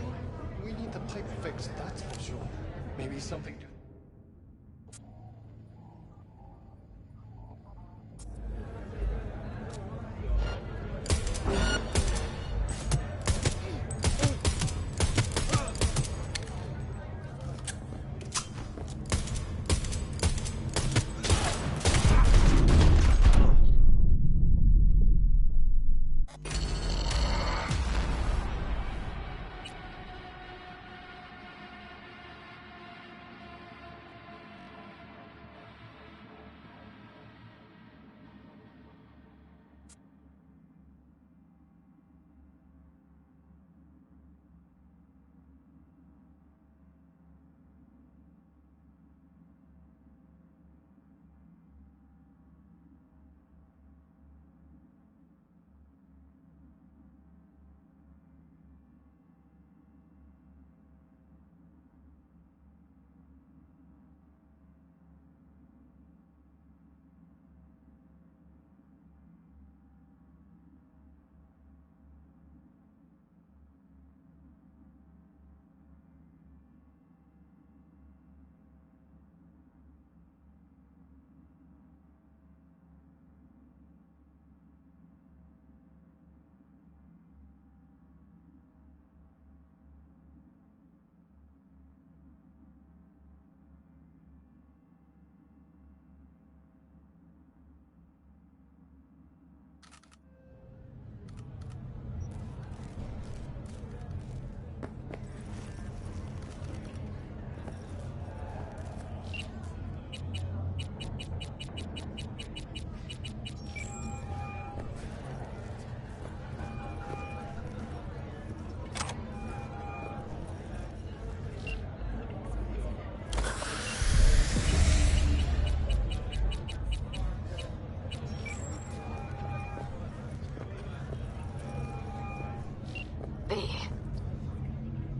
we need the pipe fixed, that's for sure. Maybe something to...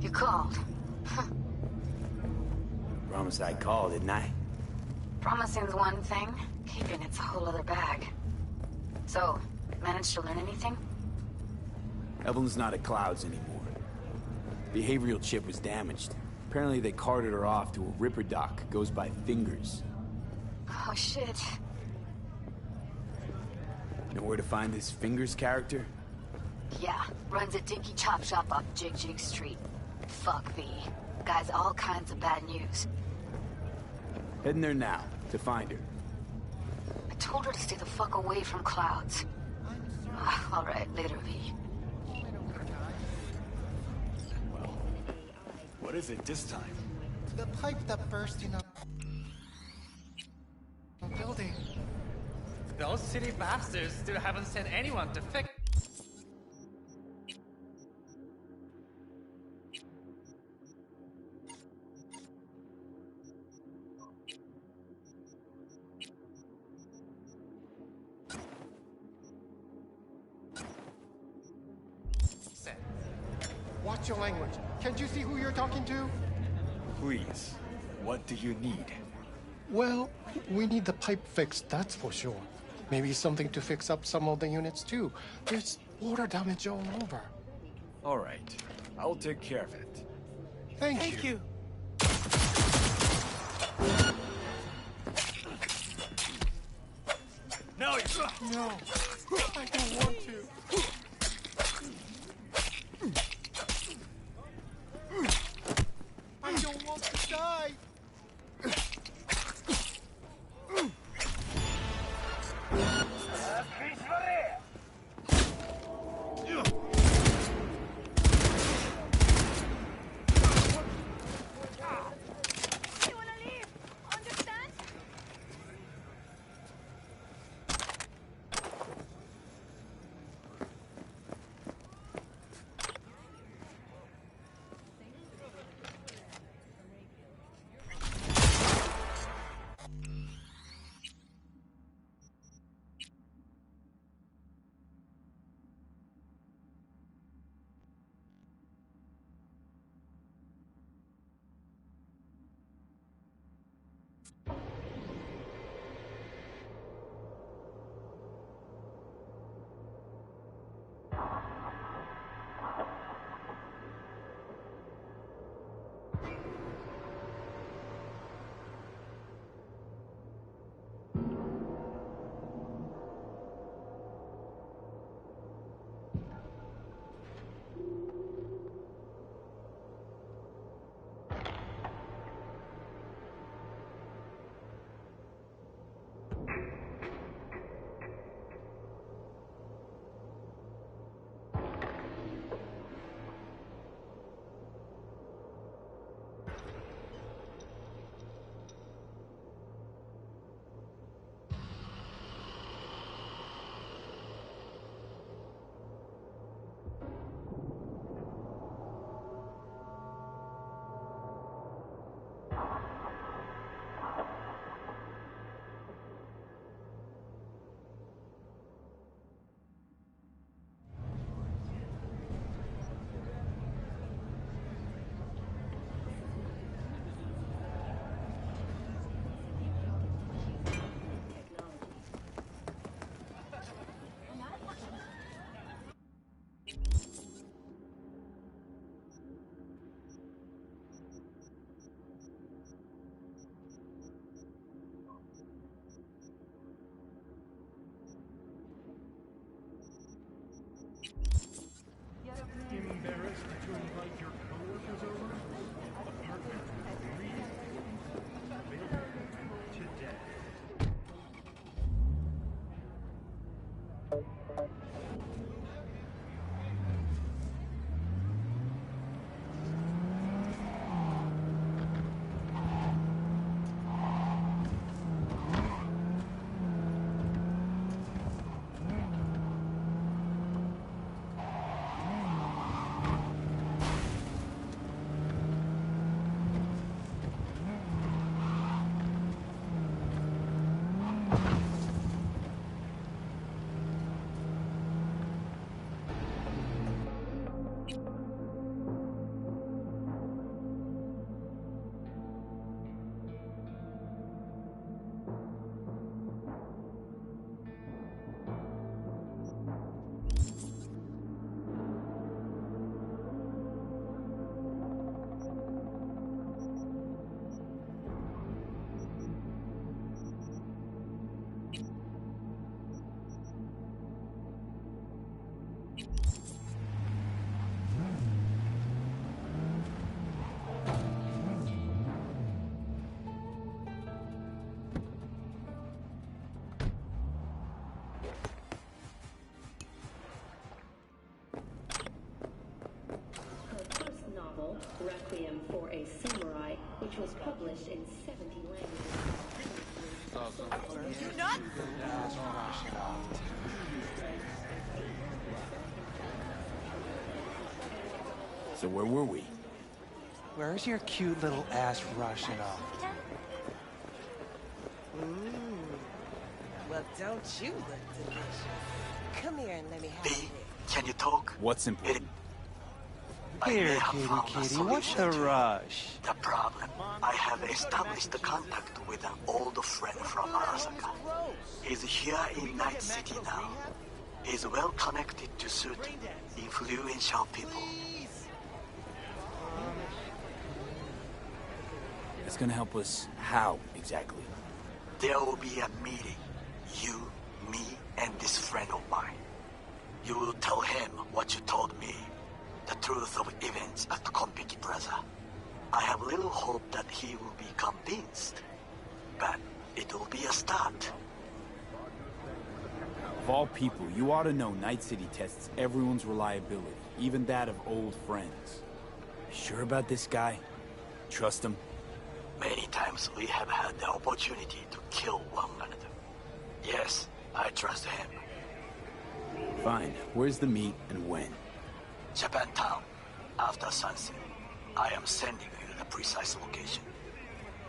You called. Promise I called, didn't I? Promising's one thing, keeping it's a whole other bag. So, managed to learn anything? Evelyn's not at Clouds anymore. Behavioral chip was damaged. Apparently they carted her off to a Ripper dock. Goes by Fingers. Oh shit. Know where to find this Fingers character? Yeah, runs a dinky chop shop off Jig Jig Street. Fuck V. Guy's all kinds of bad news. Heading there now, to find her. I told her to stay the fuck away from Clouds. Alright, later. is it this time? The pipe that burst in a building. Those city bastards still haven't sent anyone to fix. Watch your language. Can't you see who you're talking to? Please, what do you need? Well, we need the pipe fixed, that's for sure. Maybe something to fix up some of the units too. There's water damage all over. All right, I'll take care of it. Thank you. No, No, I don't want to. I don't want to die. Embarrassed to invite your coworkers over? Apartment 3? Available today. Her first novel, Requiem for a Samurai, which was published in 70 languages. You nuts? So where were we? Where's your cute little ass rushing off? Well, don't you look delicious? Come here and let me have it. Can you talk? What's important? Here, kitty, what's the rush? The problem, I have established a contact with an old friend from Arasaka. He's here in Night City now. He's well connected to certain influential people. It's gonna help us how, exactly? There will be a meeting. You, me, and this friend of mine. You will tell him what you told me. The truth of events at Konpeki Plaza. I have little hope that he will be convinced. But it will be a start. Of all people, you ought to know Night City tests everyone's reliability, even that of old friends. Sure about this guy? Trust him? Many times we have had the opportunity to kill one another. Yes, I trust him. Fine. Where's the meet and when? Japantown, after sunset. I am sending you the precise location.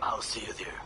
I'll see you there.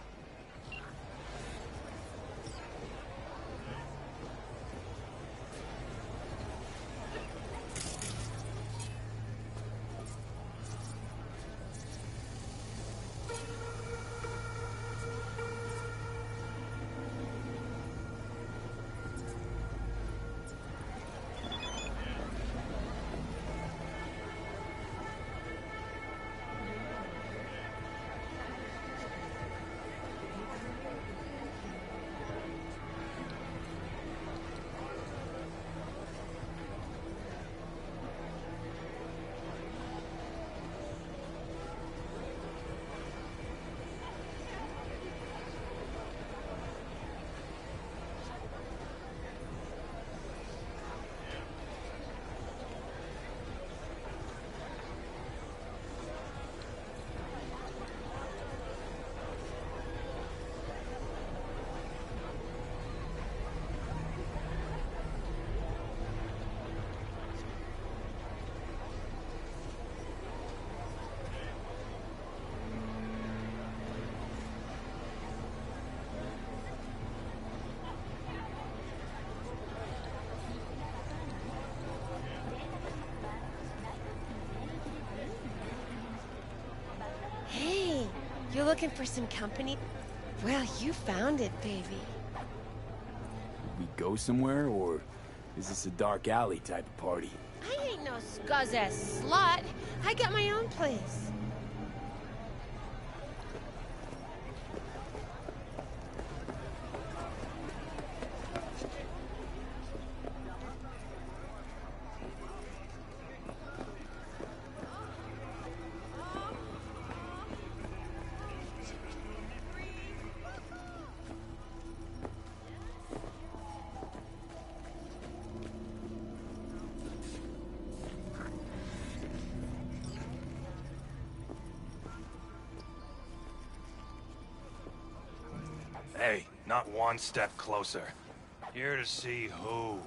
Hey, you looking for some company? Well, you found it, baby. We go somewhere, or is this a dark alley type of party? I ain't no scuzz-ass slut. I got my own place. Hey, not one step closer. Here to see who?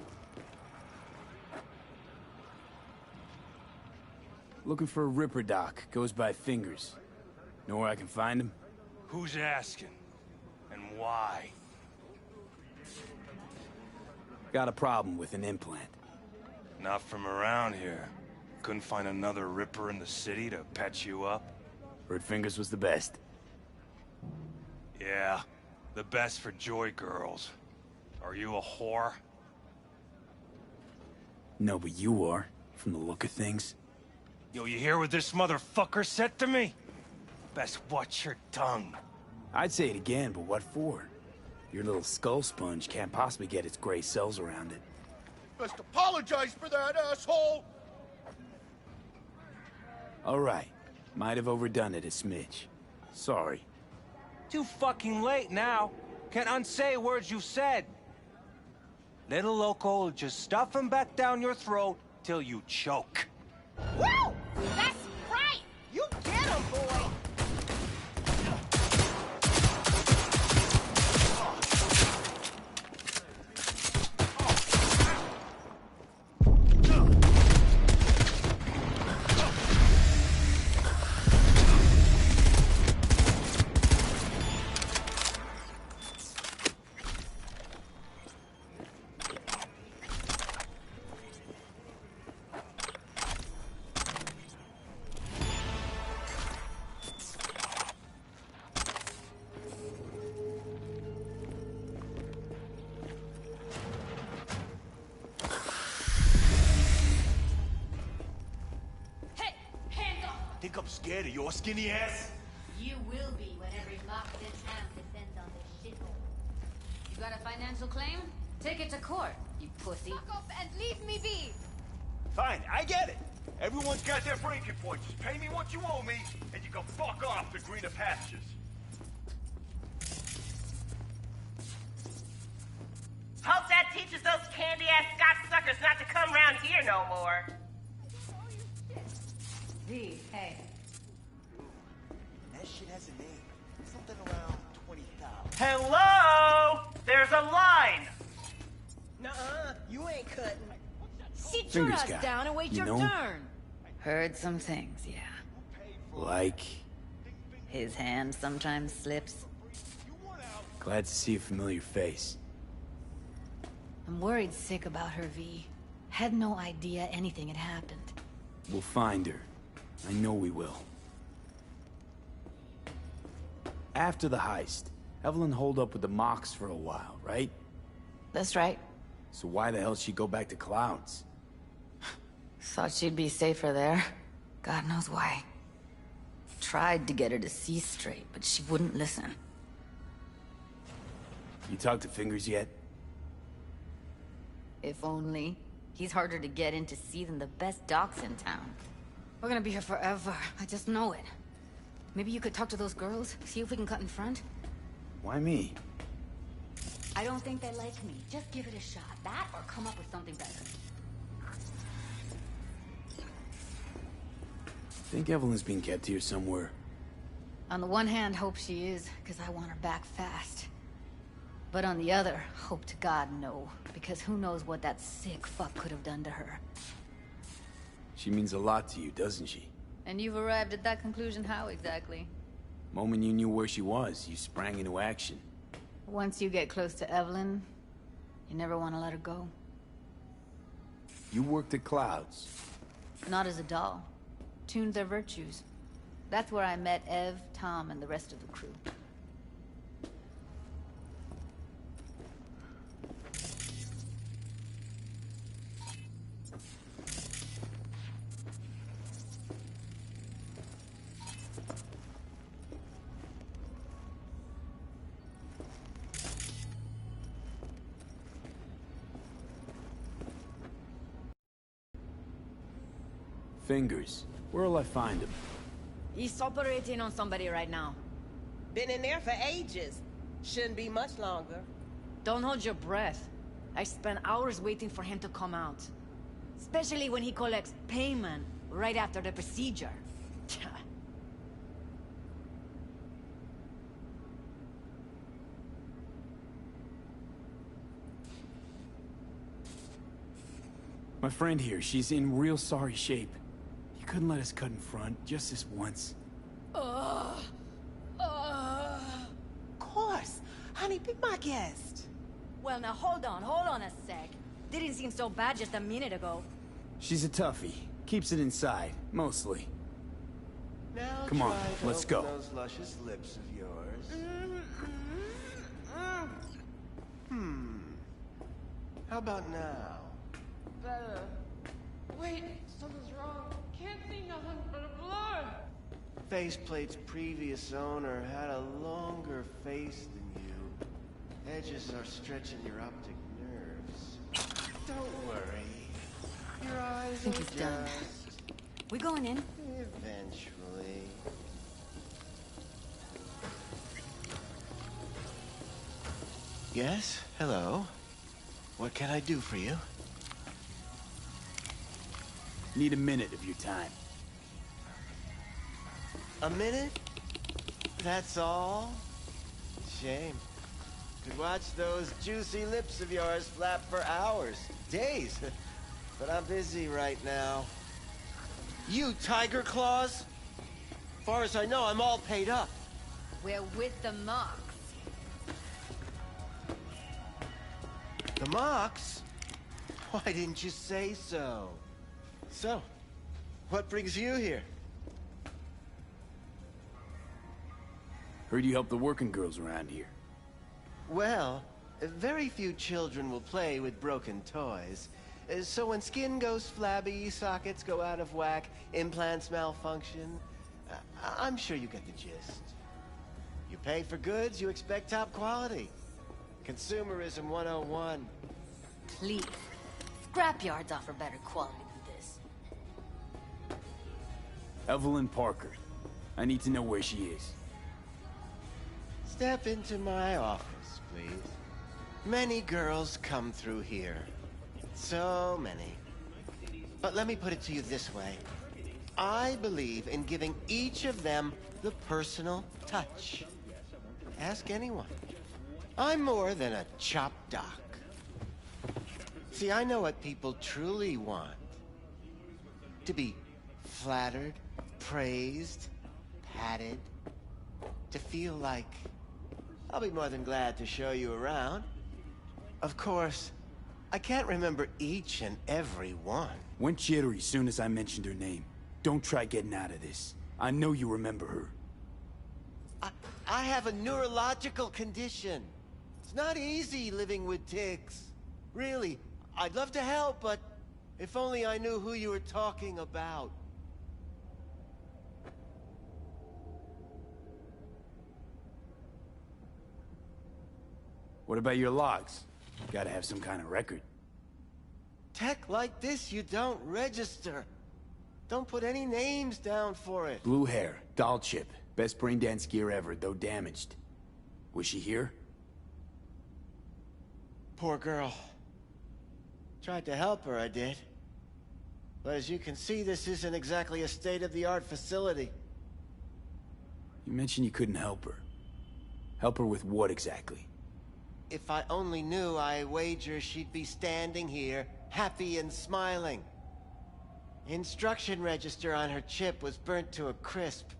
Looking for a Ripper Doc. Goes by Fingers. Know where I can find him? Who's asking? And why? Got a problem with an implant. Not from around here. Couldn't find another Ripper in the city to patch you up? Heard Fingers was the best. Yeah, the best for joy girls. Are you a whore? No, but you are, from the look of things. Yo, you hear what this motherfucker said to me? Best watch your tongue. I'd say it again, but what for? Your little skull sponge can't possibly get its gray cells around it. Best apologize for that, asshole! All right. Might have overdone it a smidge. Sorry. Too fucking late now. Can't unsay words you've said. Little loco will just stuff him back down your throat till you choke. Woo! That's right! You think I'm scared of your skinny ass? You will be when every locked in town depends on this shithole. You got a financial claim? Take it to court, you pussy. Fuck off and leave me be! Fine, I get it. Everyone's got their breaking points. Just pay me what you owe me, and you can fuck off to greener pastures. Hope that teaches those candy-ass Scotch suckers not to come round here no more. V, hey. That shit has a name. Something around 20,000. Hello? There's a line. Nuh-uh, you ain't cutting. Sit your your ass ass guy. down and wait You your know? turn. Heard some things, yeah. Like, His hand sometimes slips. glad to see a familiar face. I'm worried sick about her, V. Had no idea anything had happened. We'll find her. I know we will. After the heist, Evelyn holed up with the Mox for a while, right? That's right. So why the hell she go back to Clouds? Thought she'd be safer there. God knows why. Tried to get her to see straight, but she wouldn't listen. You talked to Fingers yet? If only. He's harder to get in to see than the best docs in town. We're gonna be here forever. I just know it. Maybe you could talk to those girls, see if we can cut in front? Why me? I don't think they like me. Just give it a shot. That or come up with something better. Think Evelyn's being kept here somewhere. On the one hand, hope she is, because I want her back fast. But on the other, hope to God no, because who knows what that sick fuck could have done to her. She means a lot to you, doesn't she? And you've arrived at that conclusion how exactly? Moment you knew where she was, you sprang into action. Once you get close to Evelyn, you never want to let her go. You worked at Clouds. Not as a doll. Tuned their virtues. That's where I met Ev, Tom, and the rest of the crew. Fingers. Where'll I find him? He's operating on somebody right now. Been in there for ages. Shouldn't be much longer. Don't hold your breath. I spent hours waiting for him to come out. Especially when he collects payment right after the procedure. My friend here, she's in real sorry shape. You couldn't let us cut in front, just this once. Of course. Honey, be my guest. Well, now hold on a sec. Didn't seem so bad just a minute ago. She's a toughie. Keeps it inside, mostly. Now Come on, try to let's open go. Those luscious lips of yours. How about now? Better. Wait, something's wrong. Can't see nothing but a blur. Faceplate's previous owner had a longer face than you. Edges are stretching your optic nerves. Don't worry. Your eyes I think will he's done. adjust We going in? eventually. Yes? Hello? What can I do for you? Need a minute of your time. A minute? That's all? Shame. Could watch those juicy lips of yours flap for hours, days. But I'm busy right now. You Tiger Claws? Far as I know, I'm all paid up. We're with the Mox. The Mox? Why didn't you say so? So, what brings you here? Heard you help the working girls around here. Well, very few children will play with broken toys. So when skin goes flabby, sockets go out of whack, implants malfunction, I'm sure you get the gist. You pay for goods, you expect top quality. Consumerism 101. Please. Scrapyards offer better quality than this. Evelyn Parker. I need to know where she is. Step into my office, please. Many girls come through here. So many. But let me put it to you this way. I believe in giving each of them the personal touch. Ask anyone. I'm more than a chop doc. See, I know what people truly want. To be flattered, praised, patted. To feel like I'll be more than glad to show you around. Of course, I can't remember each and every one. Went jittery soon as I mentioned her name. Don't try getting out of this. I know you remember her. I have a neurological condition. It's not easy living with tics. Really, I'd love to help, but if only I knew who you were talking about. What about your logs? Gotta have some kind of record. Tech like this, you don't register. Don't put any names down for it. Blue hair, doll chip. Best brain dance gear ever, though damaged. Was she here? Poor girl. Tried to help her, I did. But as you can see, this isn't exactly a state-of-the-art facility. You mentioned you couldn't help her. Help her with what exactly? If I only knew, I wager she'd be standing here, happy and smiling. Instruction register on her chip was burnt to a crisp.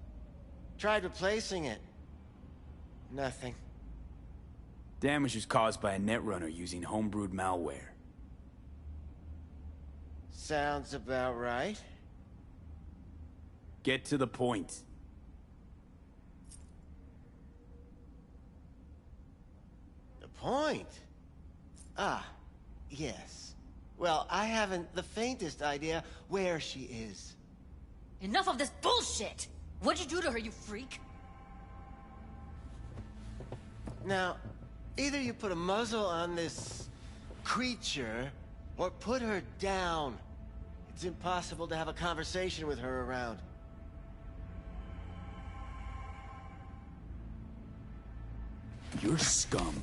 Tried replacing it. Nothing. Damage was caused by a netrunner using homebrewed malware. Sounds about right. Get to the point. The point? Ah, yes. Well, I haven't the faintest idea where she is. Enough of this bullshit! What'd you do to her, you freak? Now, either you put a muzzle on this creature, or put her down. It's impossible to have a conversation with her around. You're scum.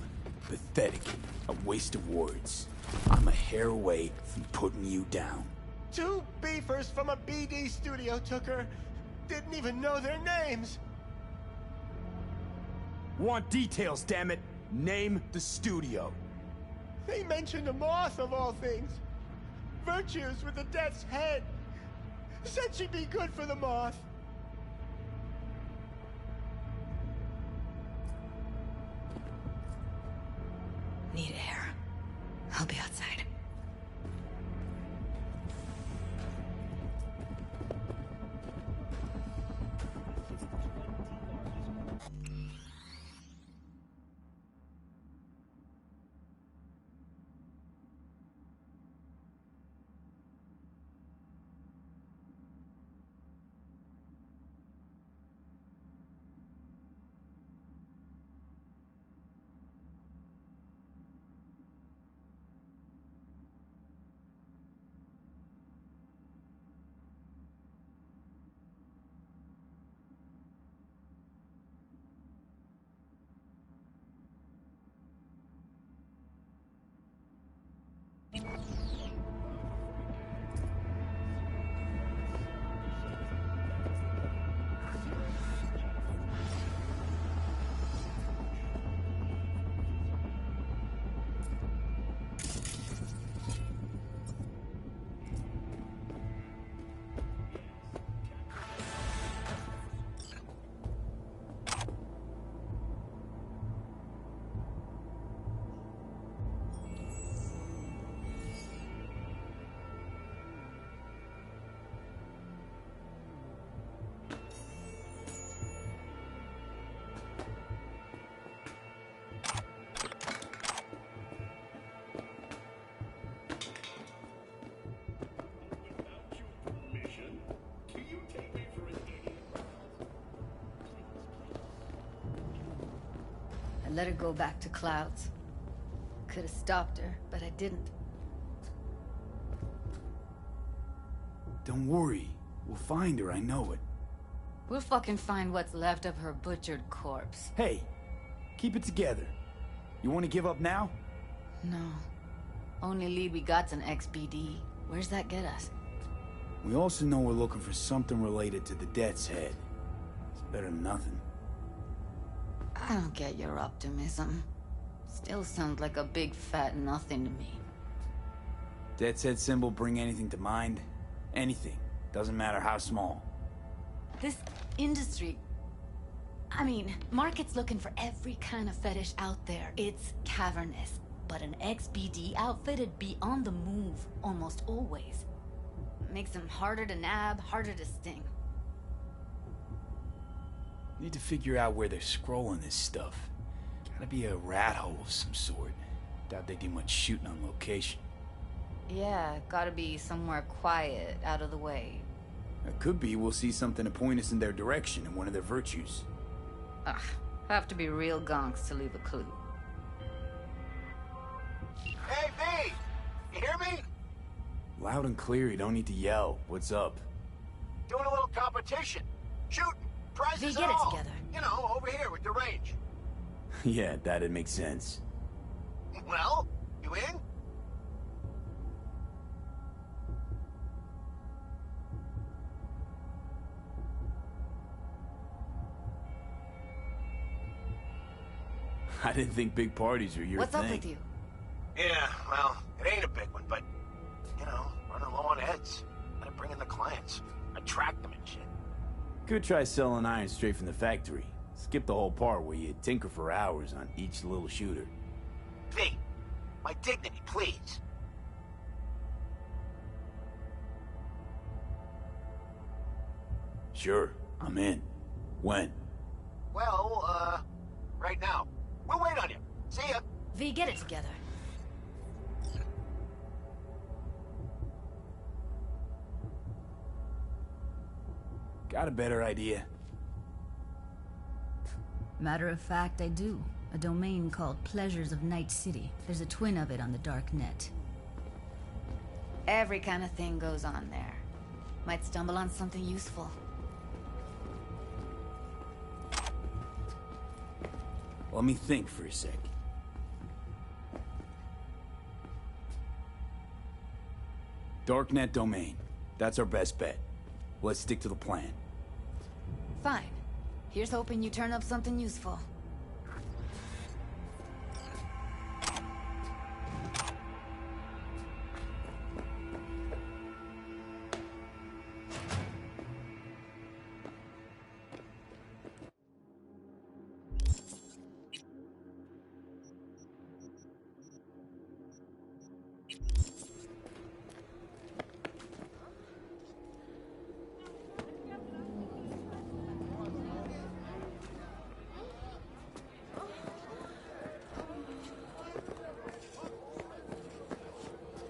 Pathetic. A waste of words. I'm a hair away from putting you down. 2 beefers from a BD studio took her. Didn't even know their names. Want details, damn it. Name the studio. They mentioned a moth of all things. Virtues with the death's head. Said she'd be good for the moth. Need air. I'll be outside. let her go back to Clouds. Could have stopped her, but I didn't. Don't worry. We'll find her, I know it. We'll fucking find what's left of her butchered corpse. Hey, keep it together. You want to give up now? No. Only lead we got's an XBD. Where's that get us? We also know we're looking for something related to the Death's Head. It's better than nothing. I don't get your optimism. Still sounds like a big fat nothing to me. Death's Head symbol bring anything to mind? Anything. Doesn't matter how small. This industry... I mean, market's looking for every kind of fetish out there. It's cavernous. But an XBD outfit'd be on the move, almost always. Makes them harder to nab, harder to sting. Need to figure out where they're scrolling this stuff. Gotta be a rat hole of some sort. Doubt they do much shooting on location. Yeah, gotta be somewhere quiet, out of the way. It could be we'll see something to point us in their direction in one of their virtues. Ugh, have to be real gonks to leave a clue. Hey, V! You hear me? Loud and clear, you don't need to yell. What's up? Doing a little competition. Shooting. Prizes V, and get it all. together. You know, over here with the range. Yeah, that'd make sense. Well, you in? I didn't think big parties were your What's thing. up with you? Yeah, well, it ain't a big one, but, you know, running low on heads. Gotta bring in the clients. Attract them and shit. Could try selling iron straight from the factory. Skip the whole part where you tinker for hours on each little shooter. V, my dignity, please. Sure, I'm in. When? Well, right now. We'll wait on you. See ya. V, get it together. Got a better idea? Matter of fact, I do. A domain called Pleasures of Night City. There's a twin of it on the dark net. Every kind of thing goes on there. Might stumble on something useful. Let me think for a sec. Darknet domain. That's our best bet. Let's stick to the plan. Fine. Here's hoping you turn up something useful.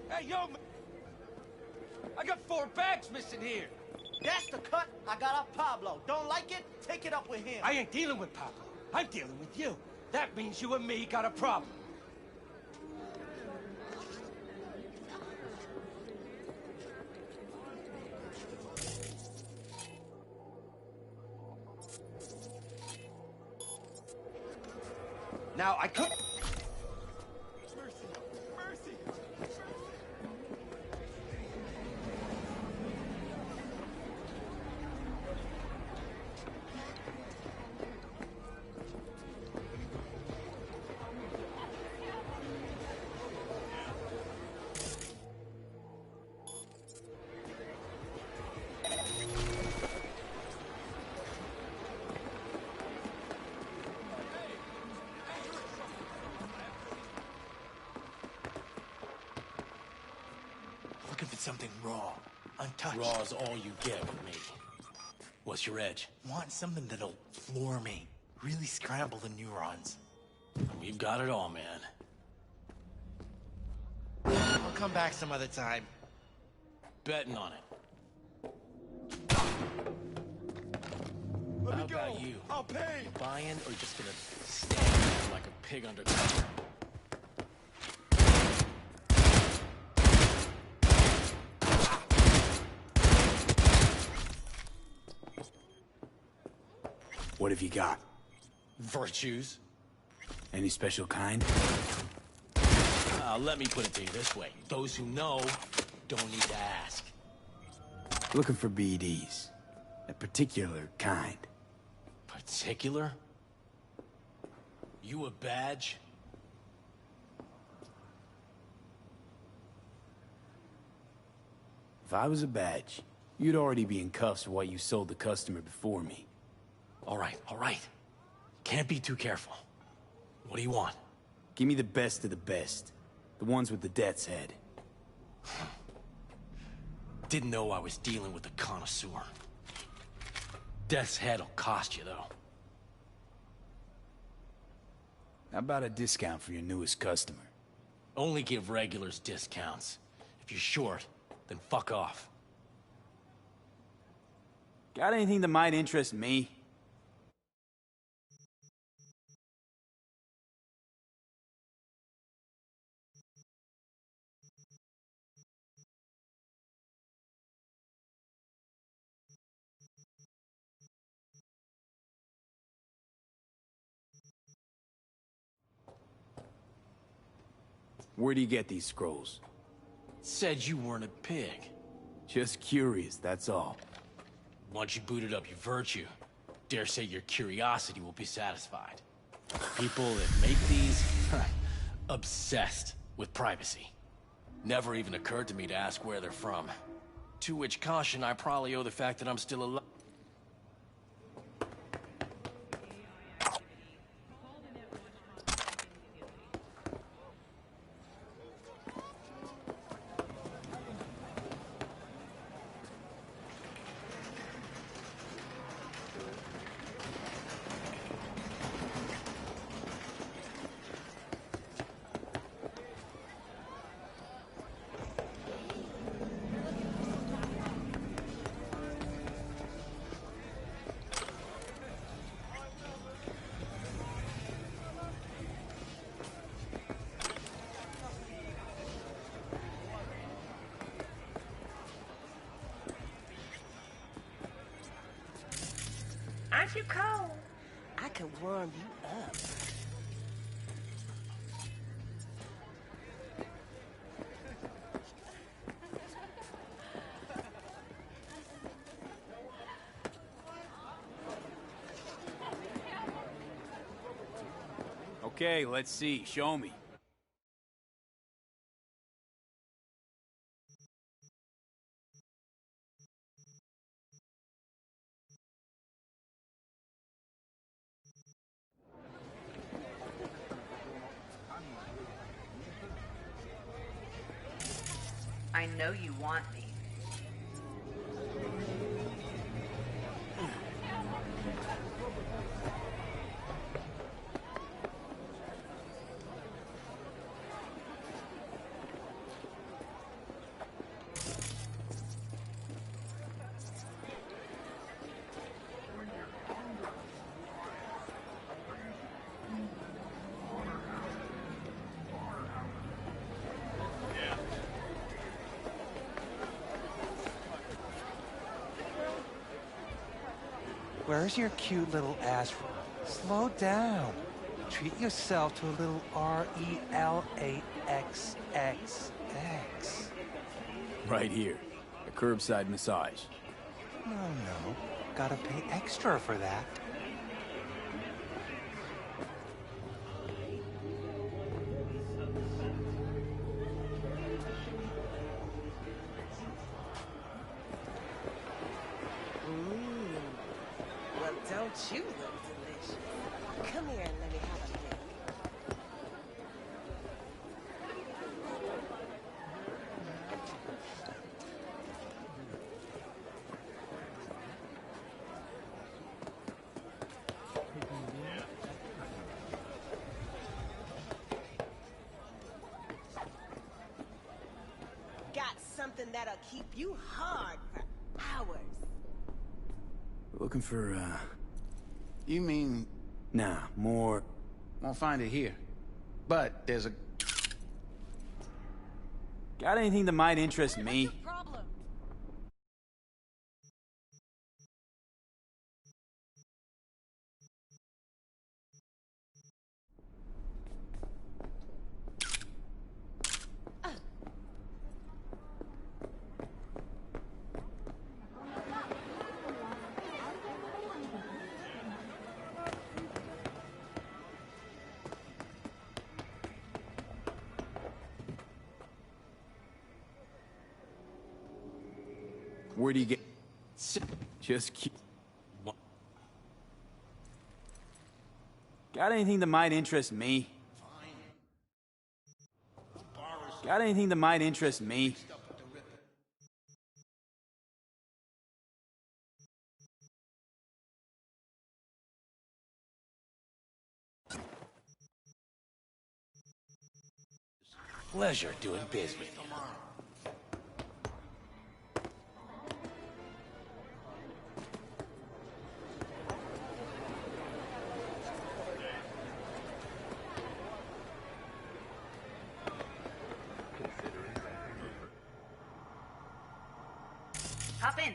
Hey, yo, I got 4 bags missing here. That's the cut I got off Pablo. Don't like it? Take it up with him. I ain't dealing with Pablo. I'm dealing with you. That means you and me got a problem. Now, I could... Looking for something raw, untouched. Raw's all you get with me. What's your edge? Want something that'll floor me. Really scramble the neurons. We've got it all, man. I'll come back some other time. Betting on it. How about you? I'll pay! You buying, or you just gonna stand there like a pig undercover? What have you got? Virtues? Any special kind? Let me put it to you this way. Those who know don't need to ask. Looking for BDs. A particular kind. Particular? You a badge? If I was a badge, you'd already be in cuffs for what you sold the customer before me. All right. Can't be too careful. What do you want? Give me the best of the best. The ones with the death's head. Didn't know I was dealing with a connoisseur. Death's head'll cost you, though. How about a discount for your newest customer? Only give regulars discounts. If you're short, then fuck off. Got anything that might interest me? Where do you get these scrolls? Said you weren't a pig. Just curious, that's all. Once you booted up your virtue, dare say your curiosity will be satisfied. People that make these, obsessed with privacy. Never even occurred to me to ask where they're from. To which caution I probably owe the fact that I'm still alive. Aren't you cold? I can warm you up. Okay, let's see. Show me. I know you want me. Where's your cute little ass? Slow down. Treat yourself to a little RELAXXX. Right here. A curbside massage. No. Gotta pay extra for that. Well, don't you look delicious? Come here and let me have a lick. Got something that'll keep you hard for hours. Looking for, You mean... Nah, more... Won't find it here. But there's a... Got anything that might interest me? Where do you get... Just keep... Got anything that might interest me? Got anything that might interest me? Pleasure doing biz with you. Hop in.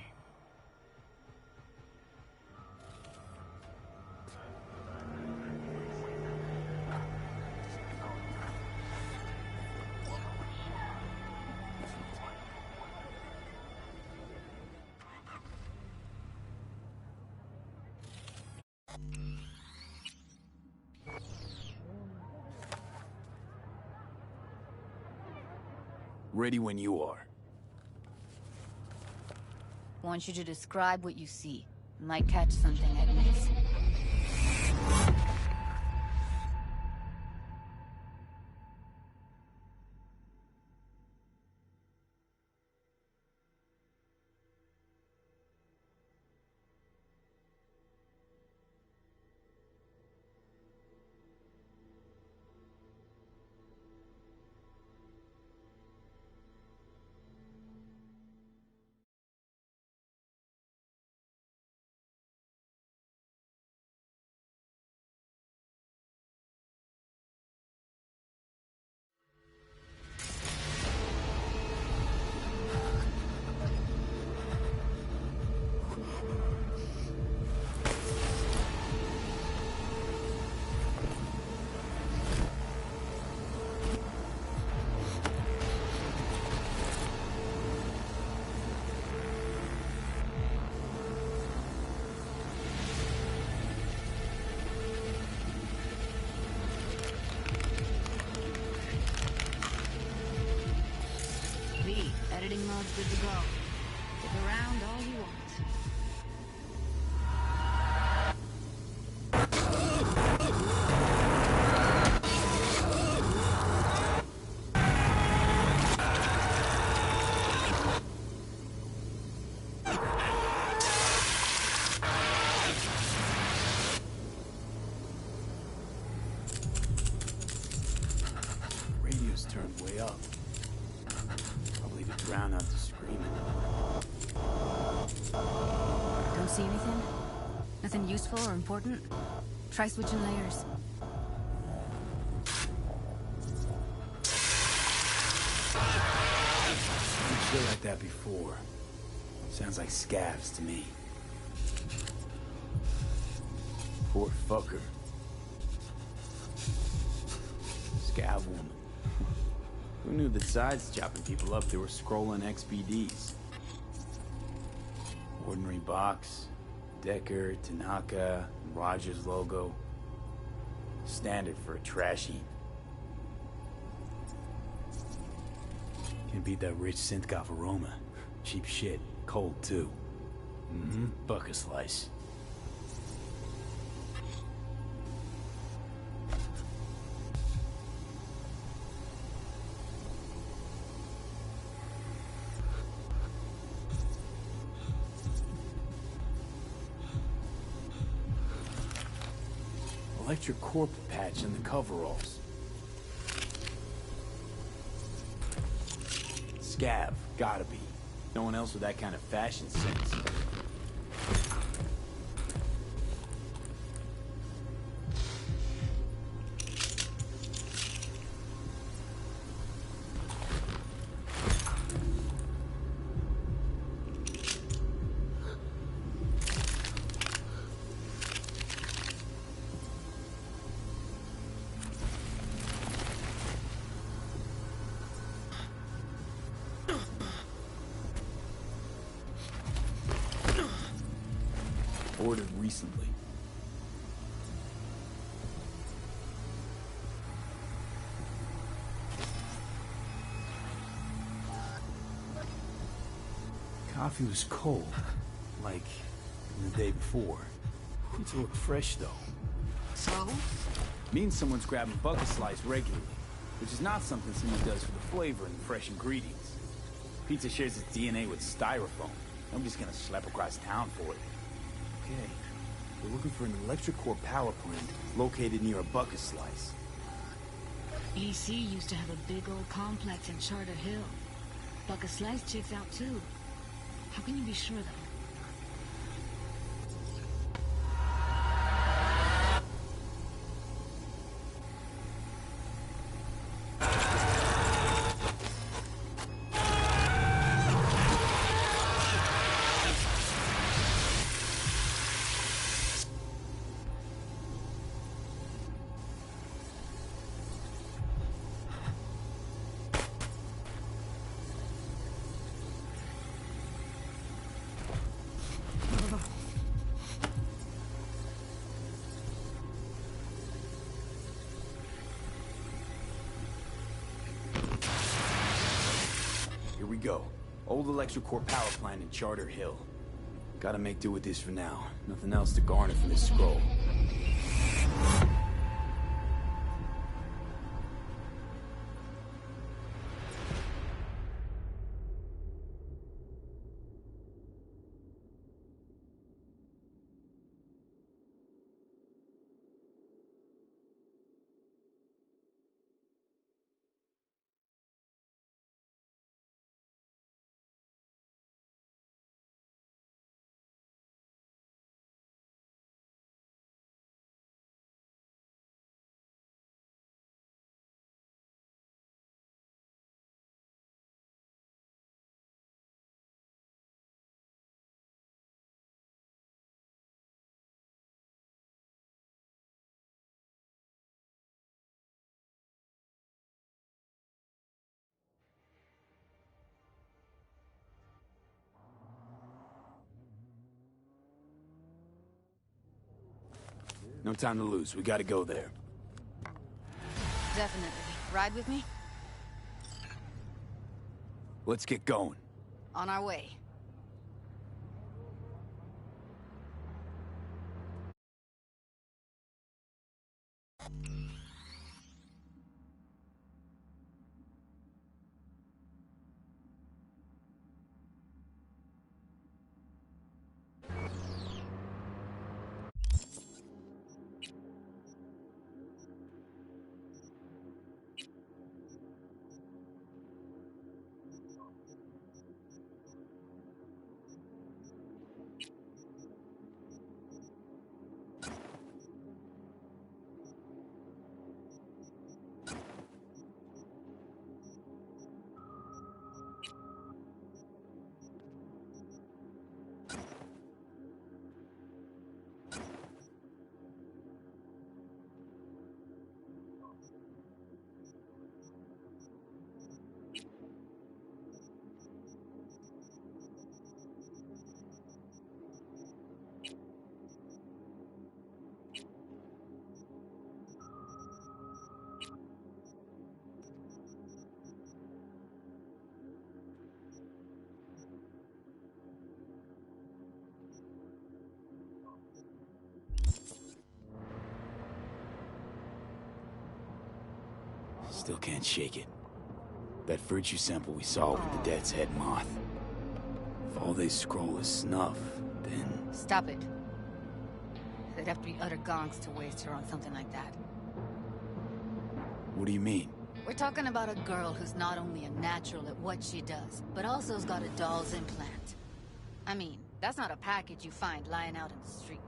Ready when you are. Want you to describe what you see. Might catch something I'd miss. Editing mode's good to go. Stick around all you want. Radio's turned way up. Probably to drown out the screaming. Don't see anything? Nothing useful or important? Try switching layers. I've shit like that before. Sounds like scavs to me. Poor fucker. Scav woman. Who knew that besides chopping people up, they were scrolling XBDs? Ordinary box, Decker, Tanaka, and Rogers logo. Standard for a trash heap. Can't beat that rich synth-goth aroma. Cheap shit. Cold, too. Mm-hmm. Buck a slice. Electric corp patch in the coveralls. Scav, gotta be. No one else with that kind of fashion sense. Ordered recently. Coffee was cold, like the day before. Pizza looked fresh, though. So? Means someone's grabbing bucket slice regularly, which is not something someone does for the flavor and the fresh ingredients. Pizza shares its DNA with styrofoam. Nobody's gonna schlep across town for it. Okay, we're looking for an electric core power plant located near a bucket slice. EC used to have a big old complex in Charter Hill. Bucket Slice checks out too. How can you be sure, though? Here we go. Old electric core power plant in Charter Hill. Gotta make do with this for now. Nothing else to garner from this scroll. No time to lose. We gotta go there. Definitely. Ride with me? Let's get going. On our way. Still can't shake it. That virtue sample we saw with the Death's Head moth. If all they scroll is snuff, then... Stop it. They'd have to be utter gonks to waste her on something like that. What do you mean? We're talking about a girl who's not only a natural at what she does, but also's got a doll's implant. I mean, that's not a package you find lying out in the street.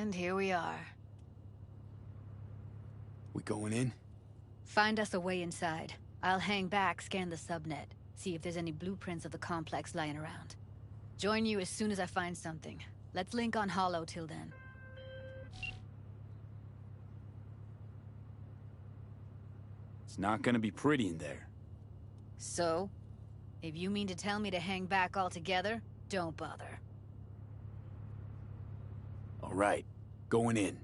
And here we are. We going in? Find us a way inside. I'll hang back, scan the subnet, see if there's any blueprints of the complex lying around. Join you as soon as I find something. Let's link on Hollow till then. It's not gonna be pretty in there. So? If you mean to tell me to hang back altogether, don't bother. All right, going in.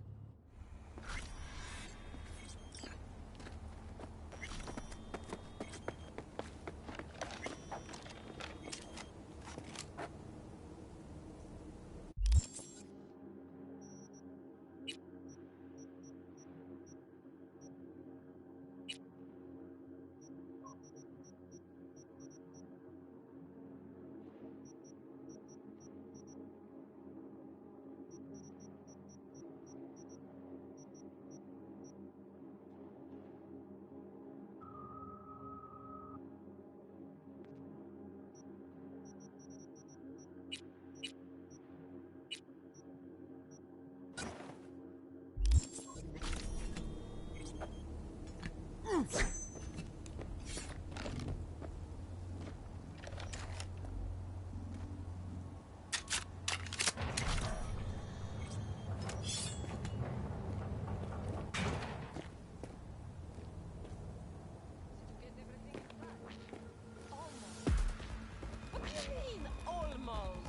What do you mean, almost?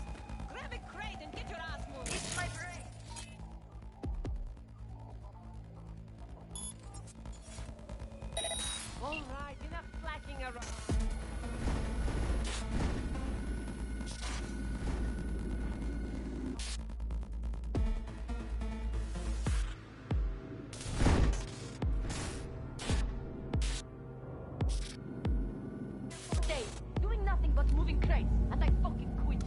Grab a crate and get your ass moving. It's my brain. All right, enough flacking around. Days, doing nothing but moving crates, and I fucking quit.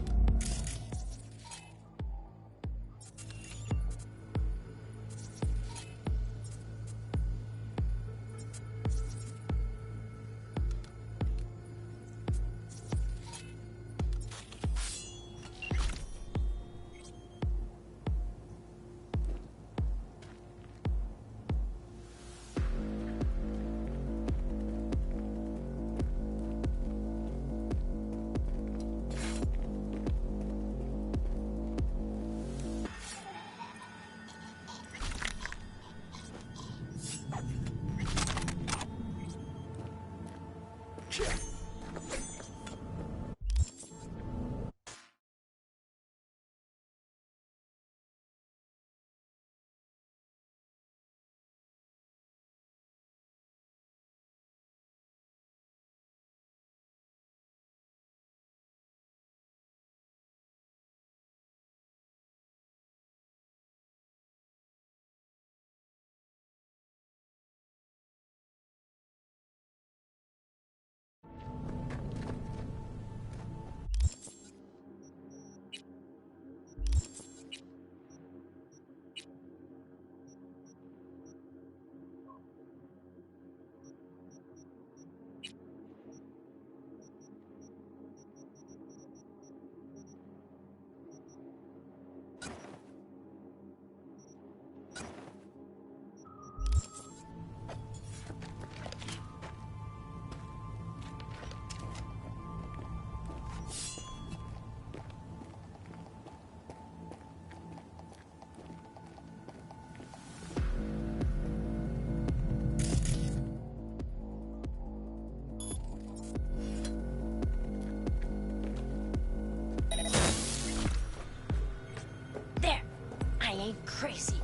There! I ain't crazy.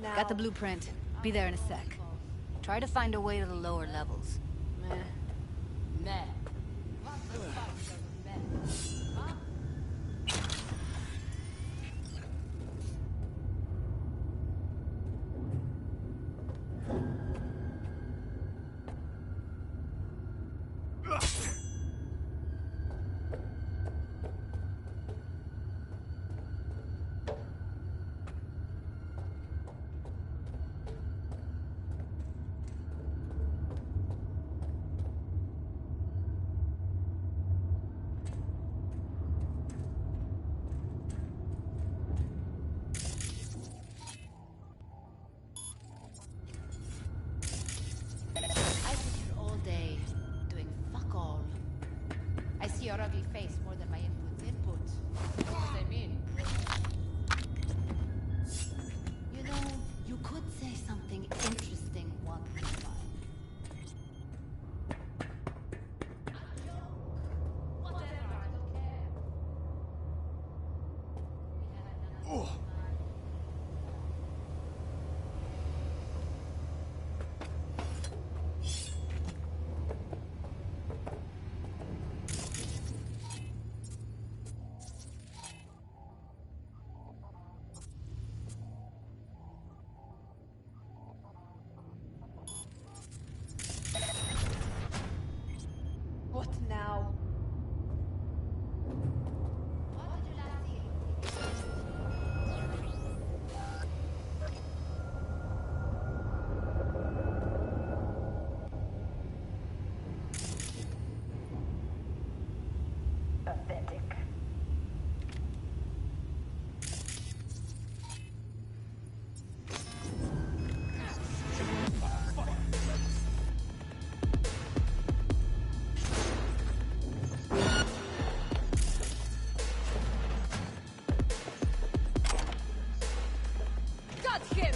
now? Got the blueprint. Be there in a sec. Try to find a way to the lower levels. Meh. Meh. Your ugly face more than my input. What does that mean? You know, you could say something interesting once in a while. What now? Pathetic. Got him!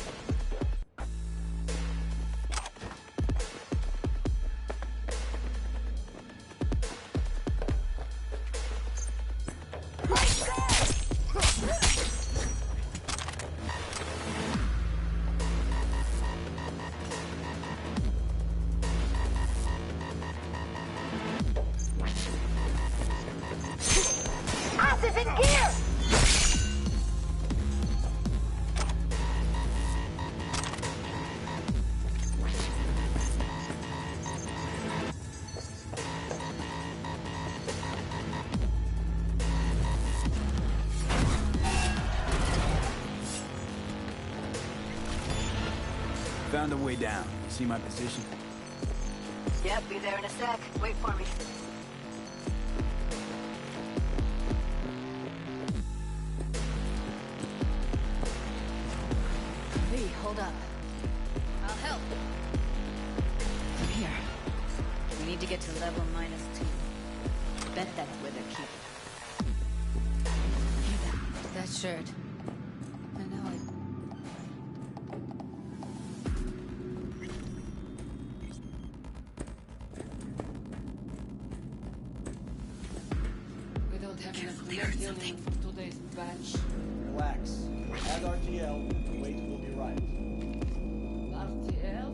Ass is in gear! Found a way down. See my position? Yep, be there in a sec. Wait for me. Hey, hold up. I'll help. Come here. We need to get to level -2. Bet that's where they're keeping it. Hey, that shirt. I know it. We don't have enough lithium for today's batch. Relax. Add RTL, the weight will be right. RTL?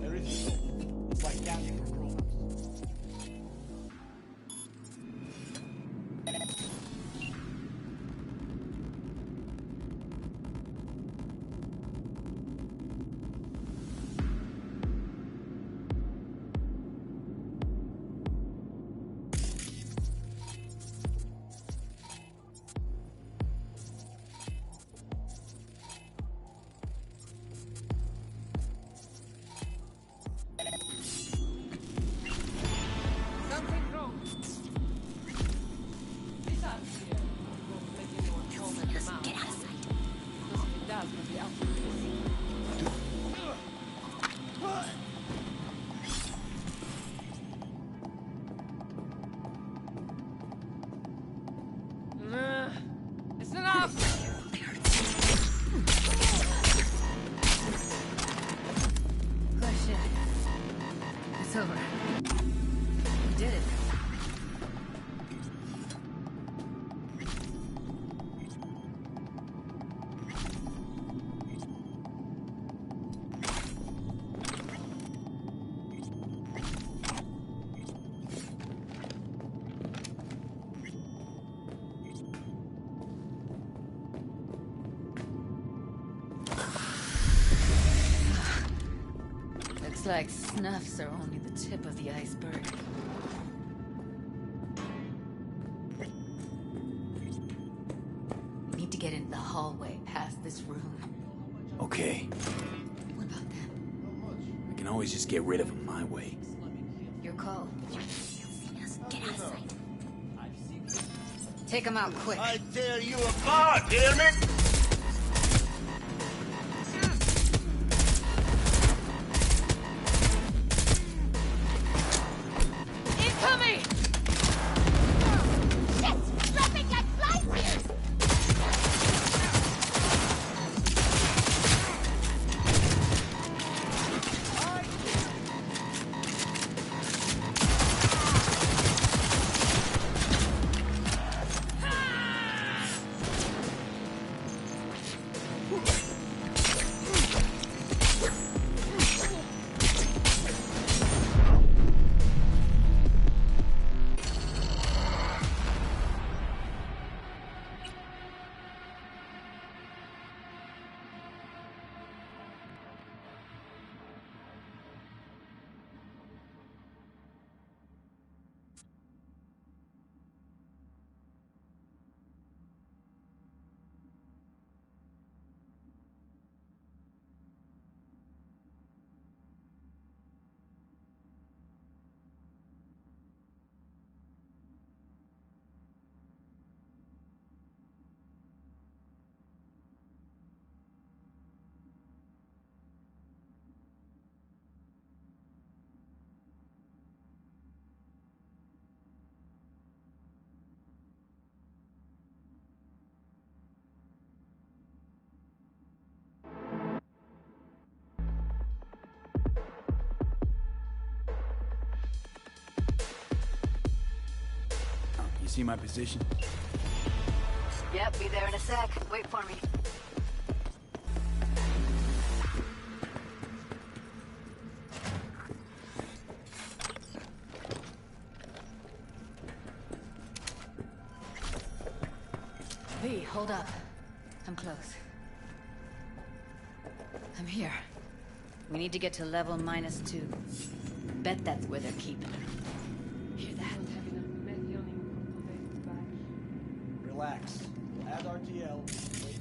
Everything's open. It's like counting for grown-ups. Something wrong. This RTL won't let anyone home at the mouth. Get out of sight. Because if it does, we'll be out of It's enough! Oh shit. It's over. We did it. Looks like snuffs are only the tip of the iceberg. We need to get into the hallway past this room. Okay. What about them? I can always just get rid of them my way. Your call. They'll see us. Get out of sight. Take them out quick. I tear you apart, damn it! Incoming! Shit! Dropping like flies here! You see my position? Yep, be there in a sec. Wait for me. V, hold up. I'm close. I'm here. We need to get to level -2. Bet that's where they're keeping her. Hear that? Relax. As RTL, wait.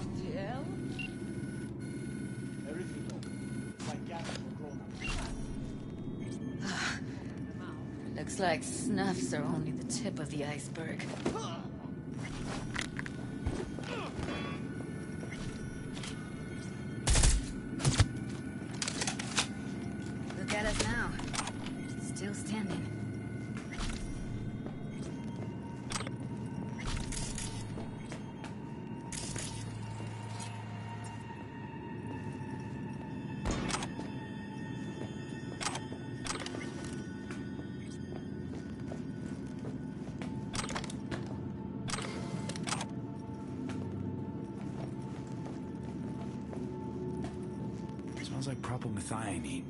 RTL? Everything over. My cats were grown up. Looks like snuffs are only the tip of the iceberg. Look at us now. Still standing. Smells like propylmethionine.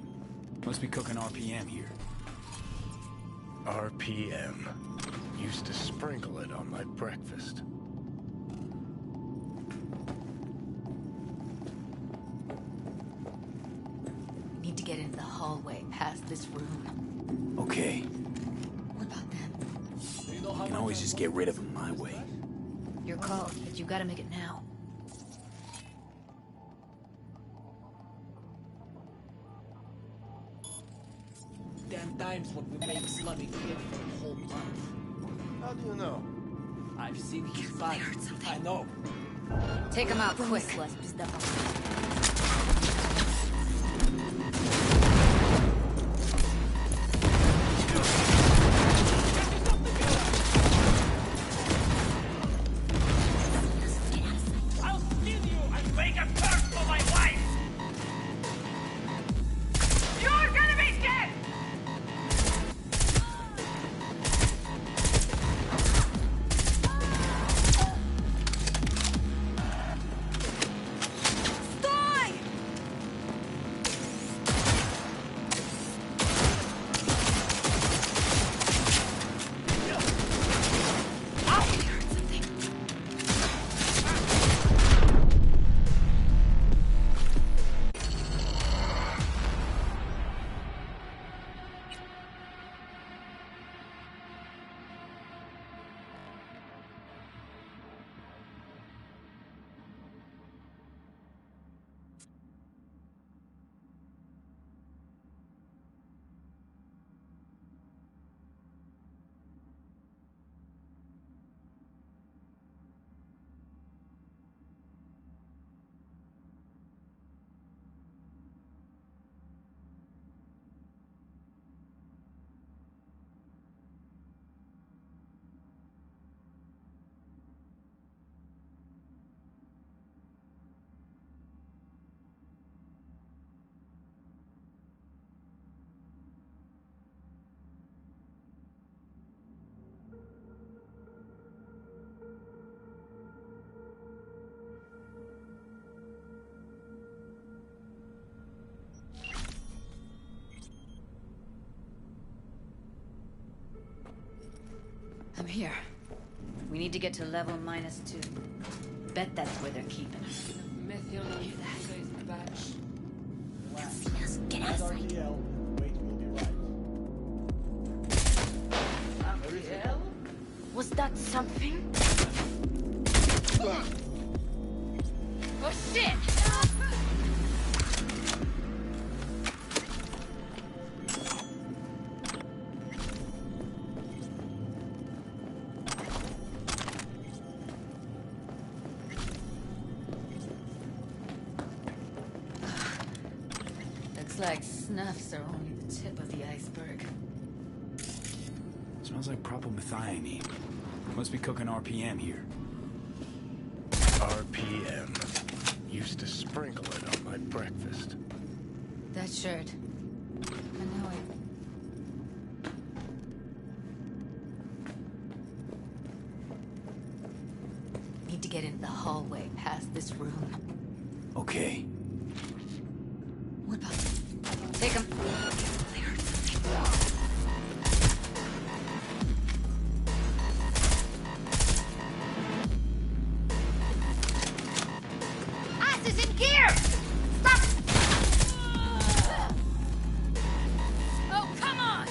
Must be cooking RPM here. RPM. Used to sprinkle it on my breakfast. Need to get into the hallway past this room. Okay. What about them? I can always just get rid of them my way. Your call, but you gotta make it now. Damn times what we make slumming here for a whole month. How do you know? I've seen his body. I know. Take him out quick. I'll steal you and make a curse for my wife! You're gonna be dead! Sтой! Here. We need to get to level -2. Bet that's where they're keeping us. Methylene today's batch. Yes, get As outside. RTL, wait, we'll be right. RTL? Was that something? Oh shit! Looks like snuffs are only the tip of the iceberg. Smells like propylmethionine. Must be cooking RPM here. RPM. Used to sprinkle it on my breakfast. That shirt. I know it. Need to get into the hallway past this room. Okay. What about? Take him. Ass is in gear! Stop! Oh, come on!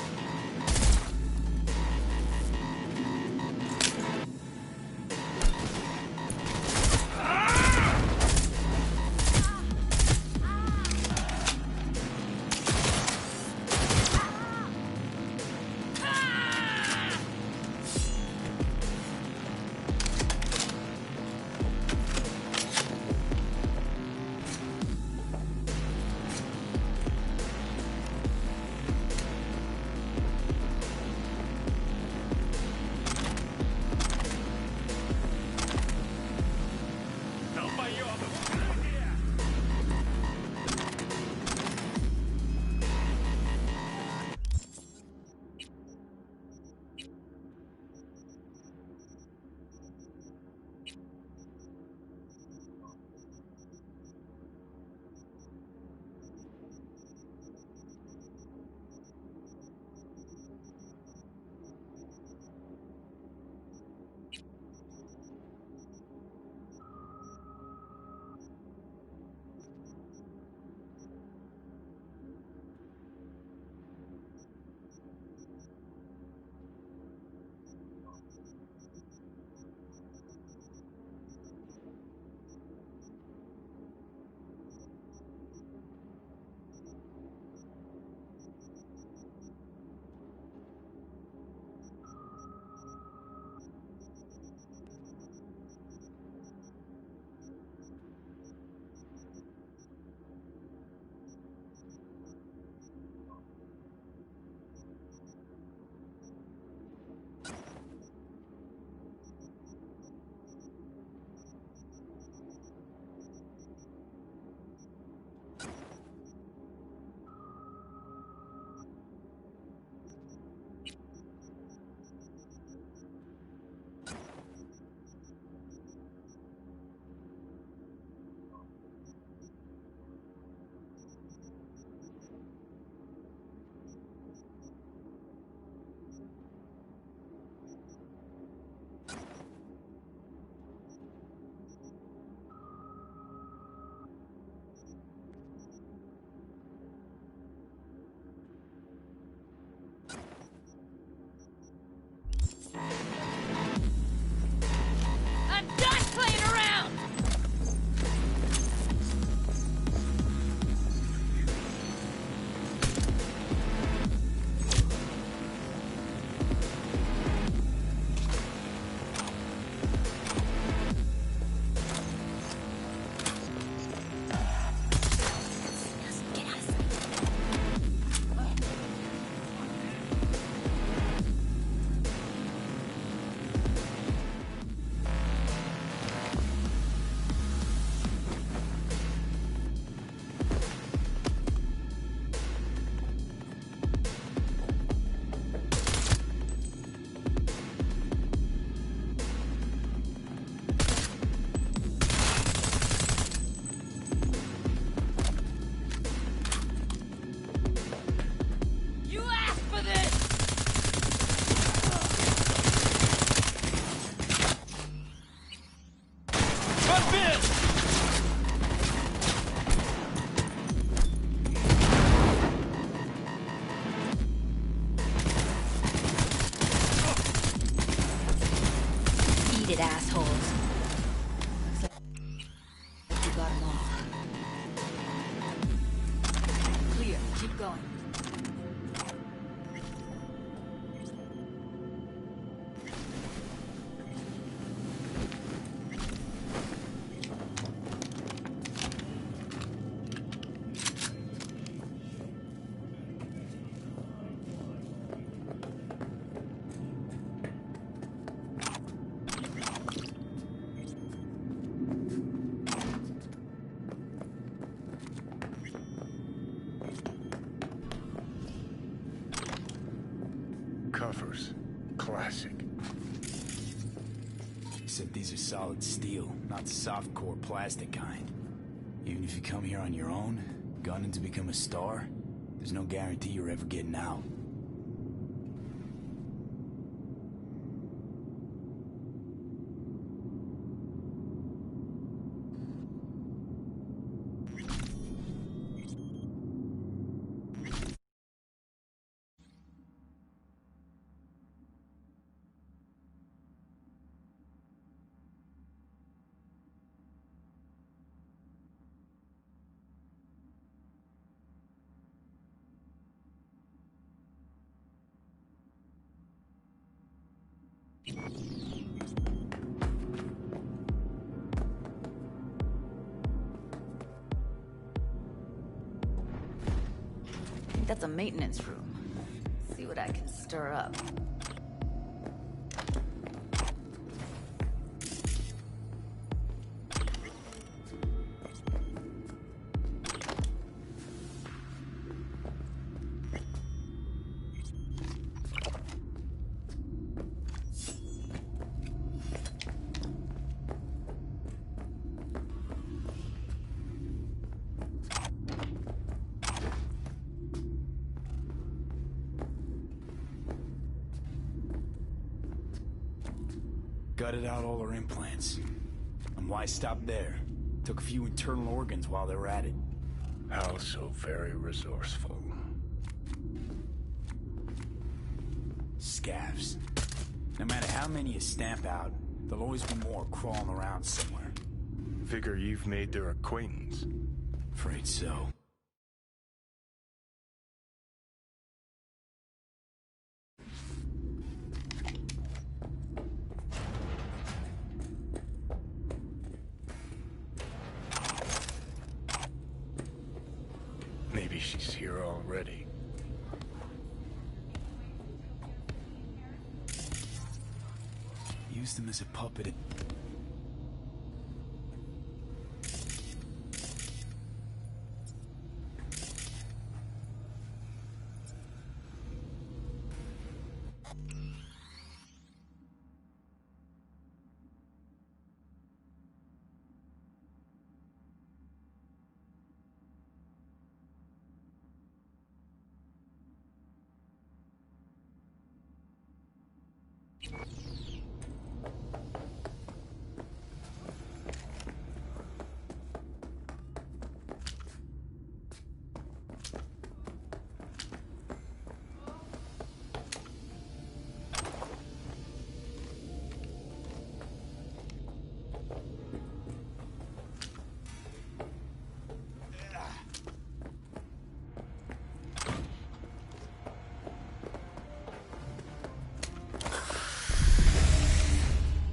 I'm done playing around! going. Covers. Classic. Except these are solid steel, not the soft-core plastic kind. Even if you come here on your own, gunning to become a star, there's no guarantee you're ever getting out. I think that's a maintenance room. See what I can stir up. Gutted out all her implants. And why stop there? Took a few internal organs while they were at it. How so very resourceful. Scavs. No matter how many you stamp out, there'll always be more crawling around somewhere. Figure you've made their acquaintance. Afraid so. Maybe she's here already. Used him as a puppet.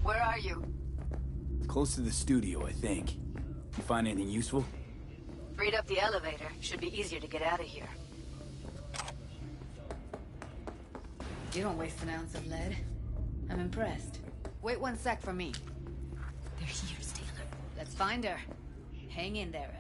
Where are you? Close to the studio, I think. You find anything useful? Freed up the elevator. Should be easier to get out of here. You don't waste an ounce of lead. I'm impressed. Wait 1 sec for me. They're here, Taylor. Let's find her. Hang in there, Ev.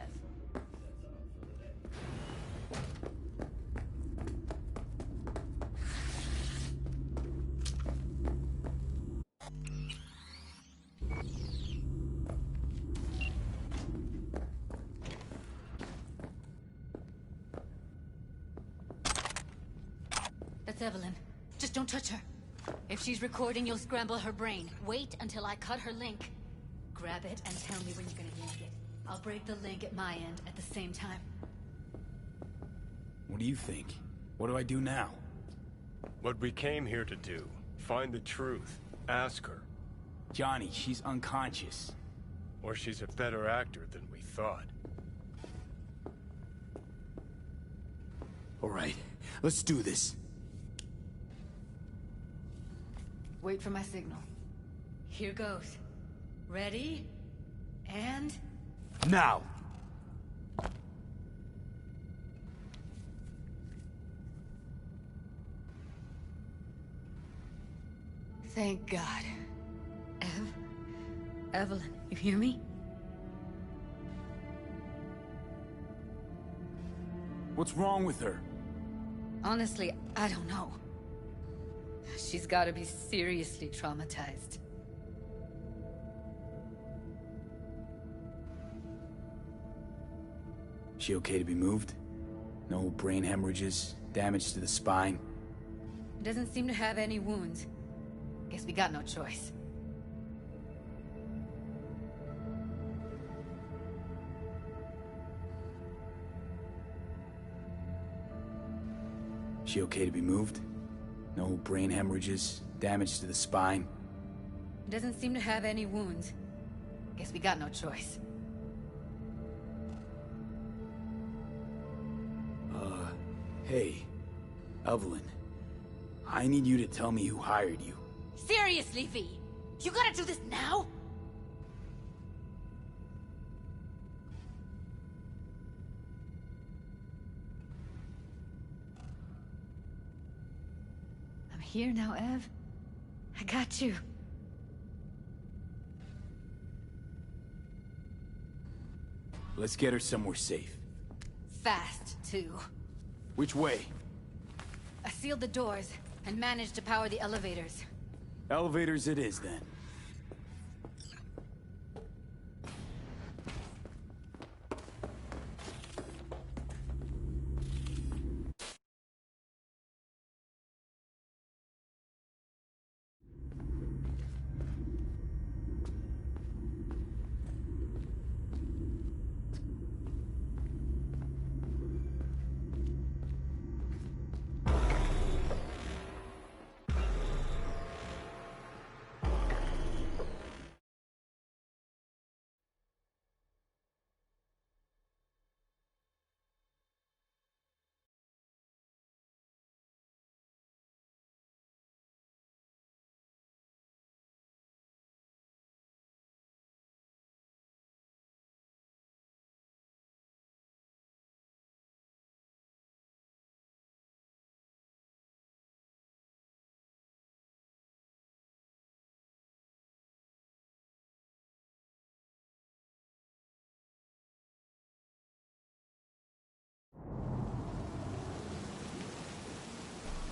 That's Evelyn. Just don't touch her. If she's recording, you'll scramble her brain. Wait until I cut her link. Grab it and tell me when you're gonna yank it. I'll break the link at my end at the same time. What do you think? What do I do now? What we came here to do. Find the truth. Ask her. Johnny, she's unconscious. Or she's a better actor than we thought. All right, let's do this. Wait for my signal. Here goes. Ready? And... Now! Thank God. Evelyn, you hear me? What's wrong with her? Honestly, I don't know. She's gotta be seriously traumatized. She okay to be moved? No brain hemorrhages, damage to the spine? Doesn't seem to have any wounds. Guess we got no choice. She okay to be moved? No brain hemorrhages, damage to the spine? Doesn't seem to have any wounds. Guess we got no choice. Hey, Evelyn. I need you to tell me who hired you. Seriously, V? You gotta do this now? I'm here now, Ev. I got you. Let's get her somewhere safe. Fast, too. Which way? I sealed the doors and managed to power the elevators. Elevators it is, then.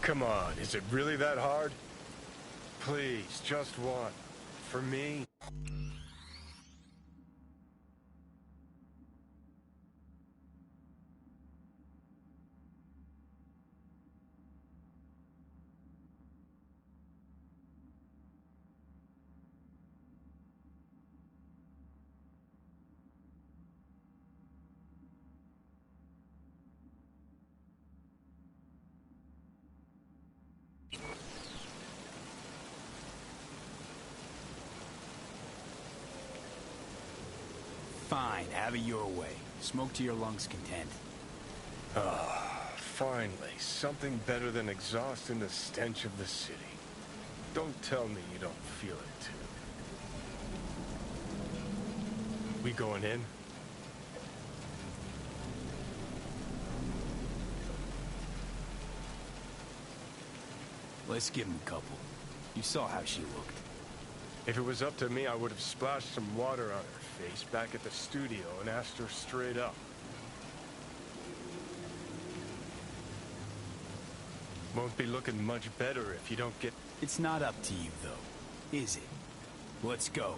Come on, is it really that hard? Please, just one. For me? Fine, have it your way. Smoke to your lungs' content. Ah, finally, something better than exhaust and the stench of the city. Don't tell me you don't feel it, too. We going in? Let's give him a couple. You saw how she looked. If it was up to me, I would have splashed some water on her face back at the studio and asked her straight up. Won't be looking much better if you don't get... It's not up to you, though, is it? Let's go.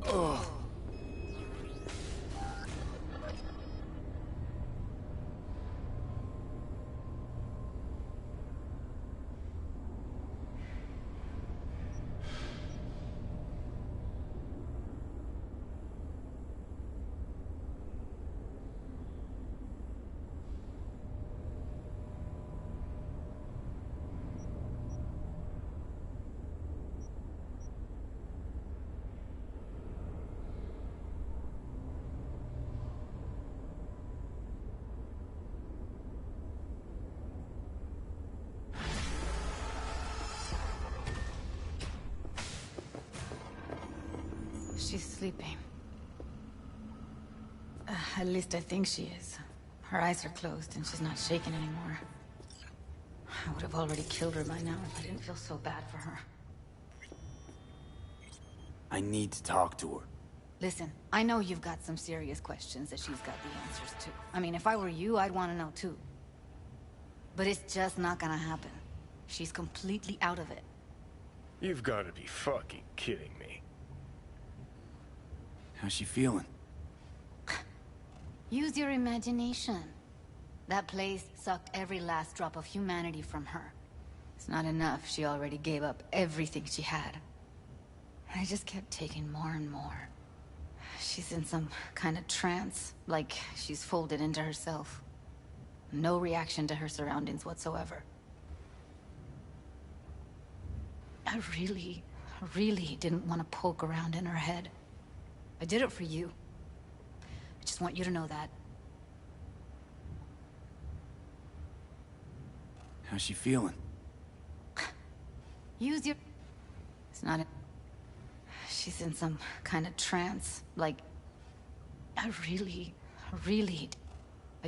Ugh. She's sleeping. At least I think she is. Her eyes are closed and she's not shaking anymore. I would have already killed her by now if I didn't feel so bad for her. I need to talk to her. Listen, I know you've got some serious questions that she's got the answers to. I mean, if I were you, I'd want to know too. But it's just not gonna happen. She's completely out of it. You've got to be fucking kidding me. How's she feeling? Use your imagination. That place sucked every last drop of humanity from her. It's not enough. She already gave up everything she had. I just kept taking more and more. She's in some kind of trance, like she's folded into herself. No reaction to her surroundings whatsoever. I really didn't want to poke around in her head. I did it for you. I just want you to know that. How's she feeling? Use your... It's not a... She's in some kind of trance, like... I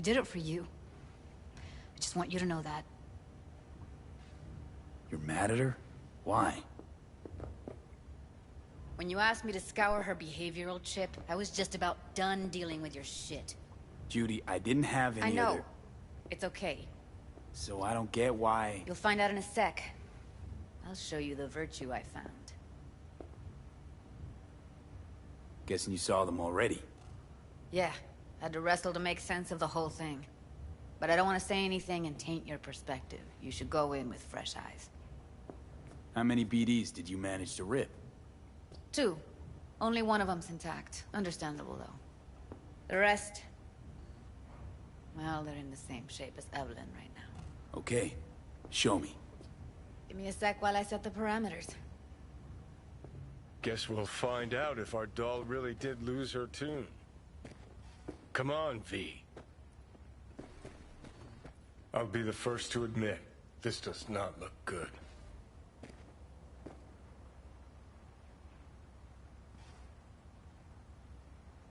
did it for you. I just want you to know that. You're mad at her? Why? When you asked me to scour her behavioral chip, I was just about done dealing with your shit. Judy, I didn't have any I know. other... It's okay. So I don't get why... You'll find out in a sec. I'll show you the virtue I found. Guessing you saw them already. Yeah, had to wrestle to make sense of the whole thing. But I don't want to say anything and taint your perspective. You should go in with fresh eyes. How many BDs did you manage to rip? 2. Only one of them's intact. Understandable, though. The rest... well, they're in the same shape as Evelyn right now. Okay. Show me. Give me a sec while I set the parameters. Guess we'll find out if our doll really did lose her tune. Come on, V. I'll be the first to admit, this does not look good.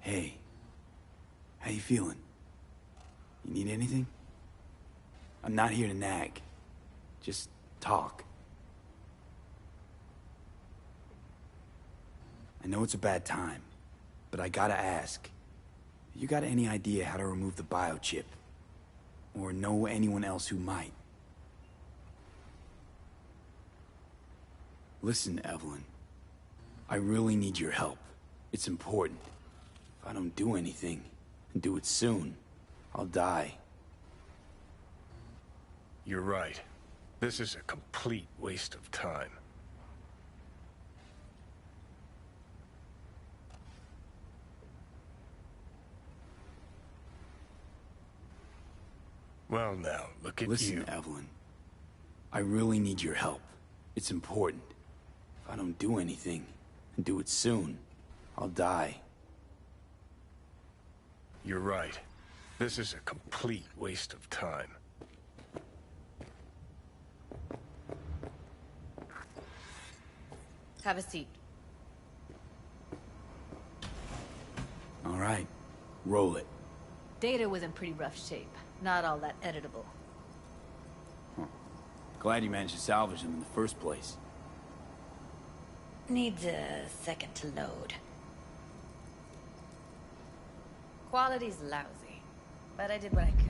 Hey. How you feeling? You need anything? I'm not here to nag. Just talk. I know it's a bad time, but I gotta ask. You got any idea how to remove the biochip? Or know anyone else who might? Listen, Evelyn. I really need your help. It's important. If I don't do anything, and do it soon, I'll die. You're right. This is a complete waste of time. Well now, look at you. Listen, Evelyn. I really need your help. It's important. If I don't do anything, and do it soon, I'll die. You're right. This is a complete waste of time. Have a seat. All right. Roll it. Data was in pretty rough shape. Not all that editable. Glad you managed to salvage them in the first place. Needs a second to load. Quality's lousy, but I did what I could.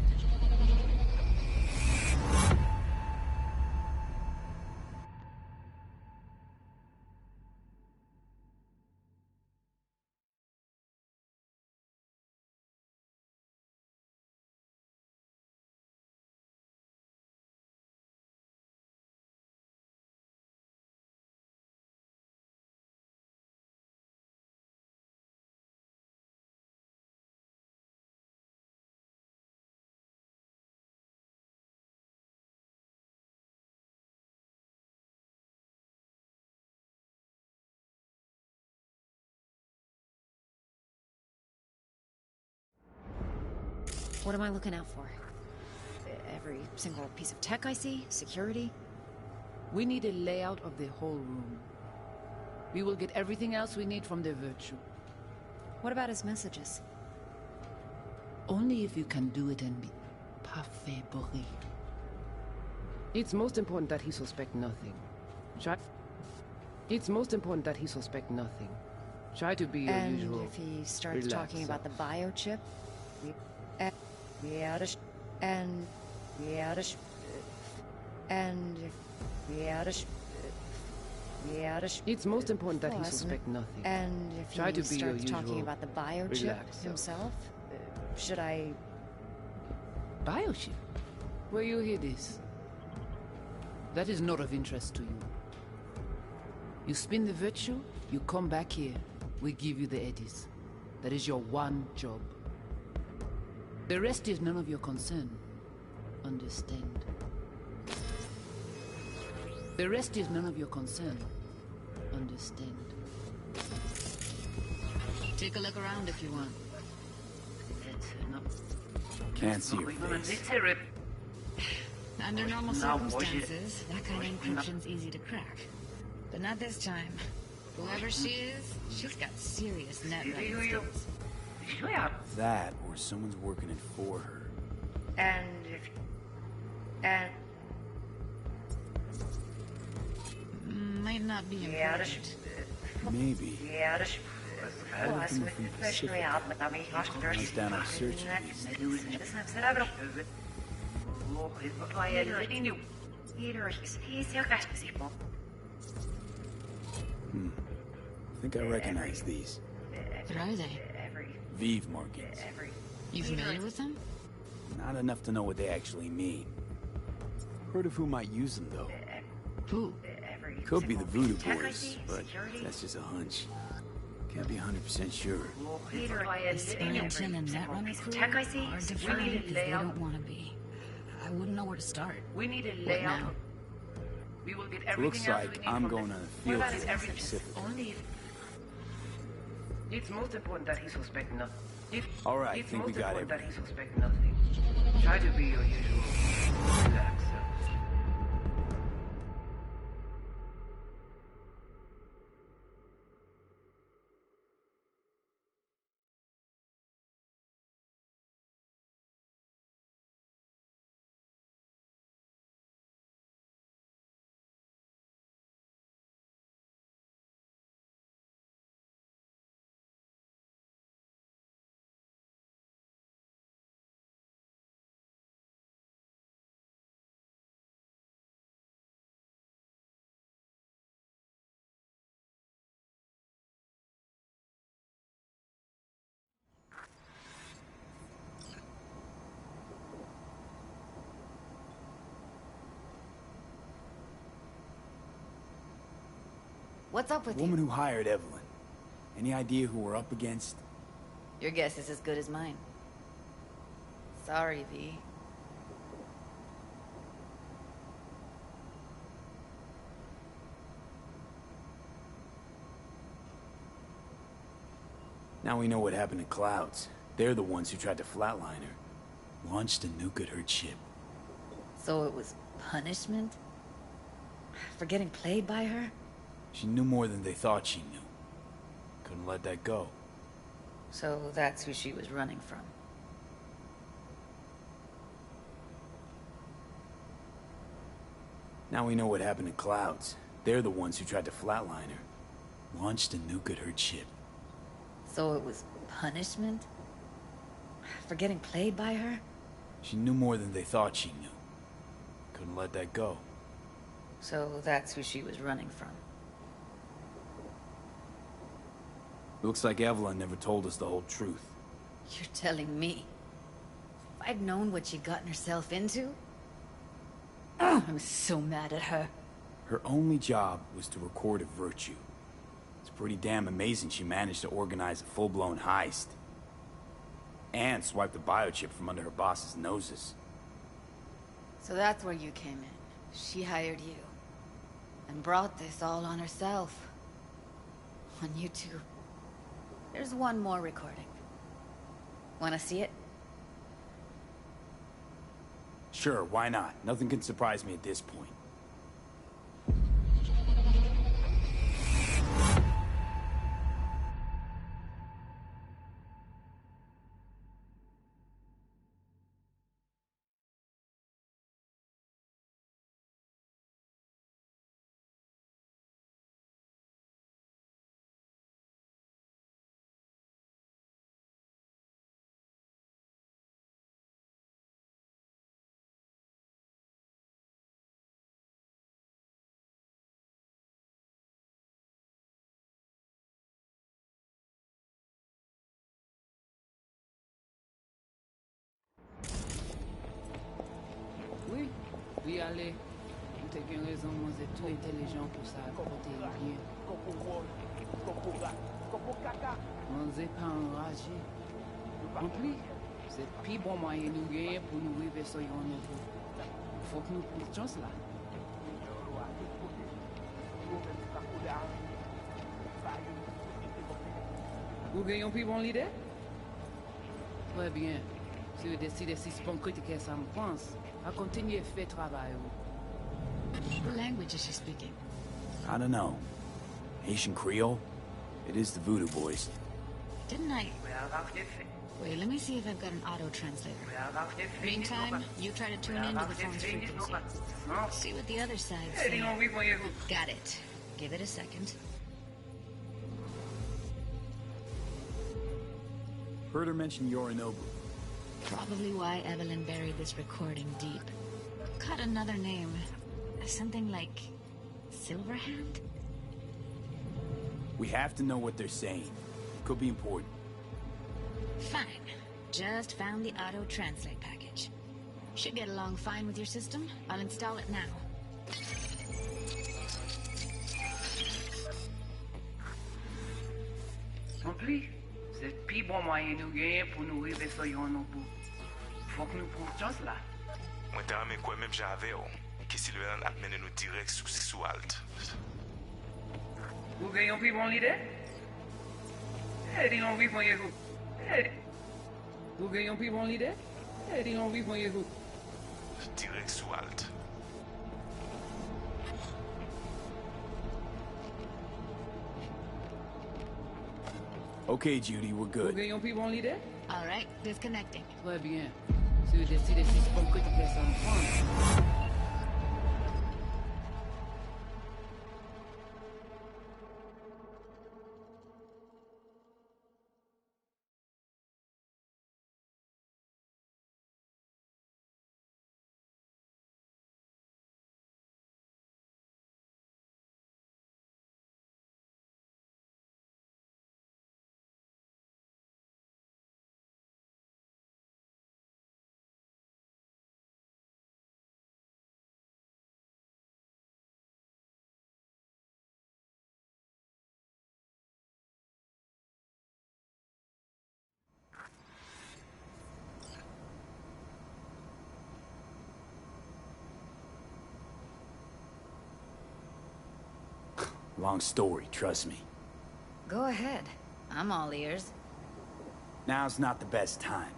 What am I looking out for? Every single piece of tech I see? Security? We need a layout of the whole room. We will get everything else we need from the Virtue. What about his messages? Only if you can do it and be parfait bourré. It's most important that he suspect nothing. It's most important that he suspect nothing. Try to be your And usual. if he starts relaxed talking about the biochip, and It's most important that he Well, suspect nothing. And if Try he to be your starts talking usual about the biochip relaxed self. himself, should I? Biochip? Where you hear this? That is not of interest to you. You spin the virtue, you come back here. We give you the eddies. That is your one job. The rest is none of your concern. Understand? The rest is none of your concern. Understand? Take a look around if you want. Can't see your face. Under normal circumstances, that kind of encryption's easy to crack. But not this time. Whoever she is, she's got serious net skills. That, or someone's working it for her. Might not be important. Maybe. Everything from the Pacific. Runs down our search I think I recognize these. What are they? Vive markings. You familiar with them? Not enough to know what they actually mean. Heard of who might use them, though. Who? Could be the Voodoo Boys, but that's just a hunch. Can't be 100% sure. This Burlington and Netrunner crew hard to find if they don't want to be. I wouldn't know where to start. We need a What layout. now? We will get everything Looks else we like need I'm from going this. on a What field about trip his to the everything? Pacific. Only if... It's most important that he suspect nothing. All right, I think we got that everything. he suspect nothing. Try to be your usual relaxed self. What's up with The woman who hired Evelyn. Any idea who we're up against? Your guess is as good as mine. Sorry, V. Now we know what happened to Clouds. They're the ones who tried to flatline her. Launched a nuke at her ship. So it was punishment? For getting played by her? She knew more than they thought she knew. Couldn't let that go. So that's who she was running from. Now we know what happened to Clouds. They're the ones who tried to flatline her. Launched a nuke at her ship. So it was punishment? For getting played by her? She knew more than they thought she knew. Couldn't let that go. So that's who she was running from. Looks like Evelyn never told us the whole truth. You're telling me? If I'd known what she'd gotten herself into? I'm so mad at her. Her only job was to record a virtue. It's pretty damn amazing she managed to organize a full-blown heist. And swipe the biochip from under her boss's noses. So that's where you came in. She hired you. And brought this all on herself. On you two. There's one more recording. Wanna see it? Sure, why not? Nothing can surprise me at this point. Oui, allez. Vous t'es qu'une raison, moi, c'est trop intelligent pour ça, côté bien. On n'est pas enragé. En plus, c'est le plus bon moyen nous gagner pour nous arriver sur yon niveau. Faut que nous prenions chance là. Vous gagnez un plus bon l'idée? Très bien. Si vous décidez si c'est bon critiquer ça me pense, à continuer à faire travail. What language is she speaking? I don't know. Haitian Creole? It is the Voodoo Boys. Didn't I? Wait, let me see if I've got an auto-translator. Meantime, you try to tune into the phone's frequency. See what the other side says. Got it. Give it a second. Heard her mention Yorinobu. Probably why Evelyn buried this recording deep. Caught another name. Something like... Silverhand? We have to know what they're saying. Could be important. Fine. Just found the auto-translate package. Should get along fine with your system. I'll install it now. En plus, c'est le plus bon moyen nous gagner pour nous arriver sur yon niveau. Faut que nous prenions chance là. Moi, t'as amené quoi même j'avais, que si le rend a mené nous direct sous alt. Vous gagnez un plus bon l'idée? Dis-nous oui pour vous. Vous gagnez un plus bon l'idée? Dis-nous oui pour vous. Direct sous alt. Okay, Judy, we're good. Vous gagnez un plus bon l'idée? All right, disconnecting. Très bien. Si vous décidez si c'est bon critiquer ça me pense. Long story, trust me. Go ahead. I'm all ears. Now's not the best time.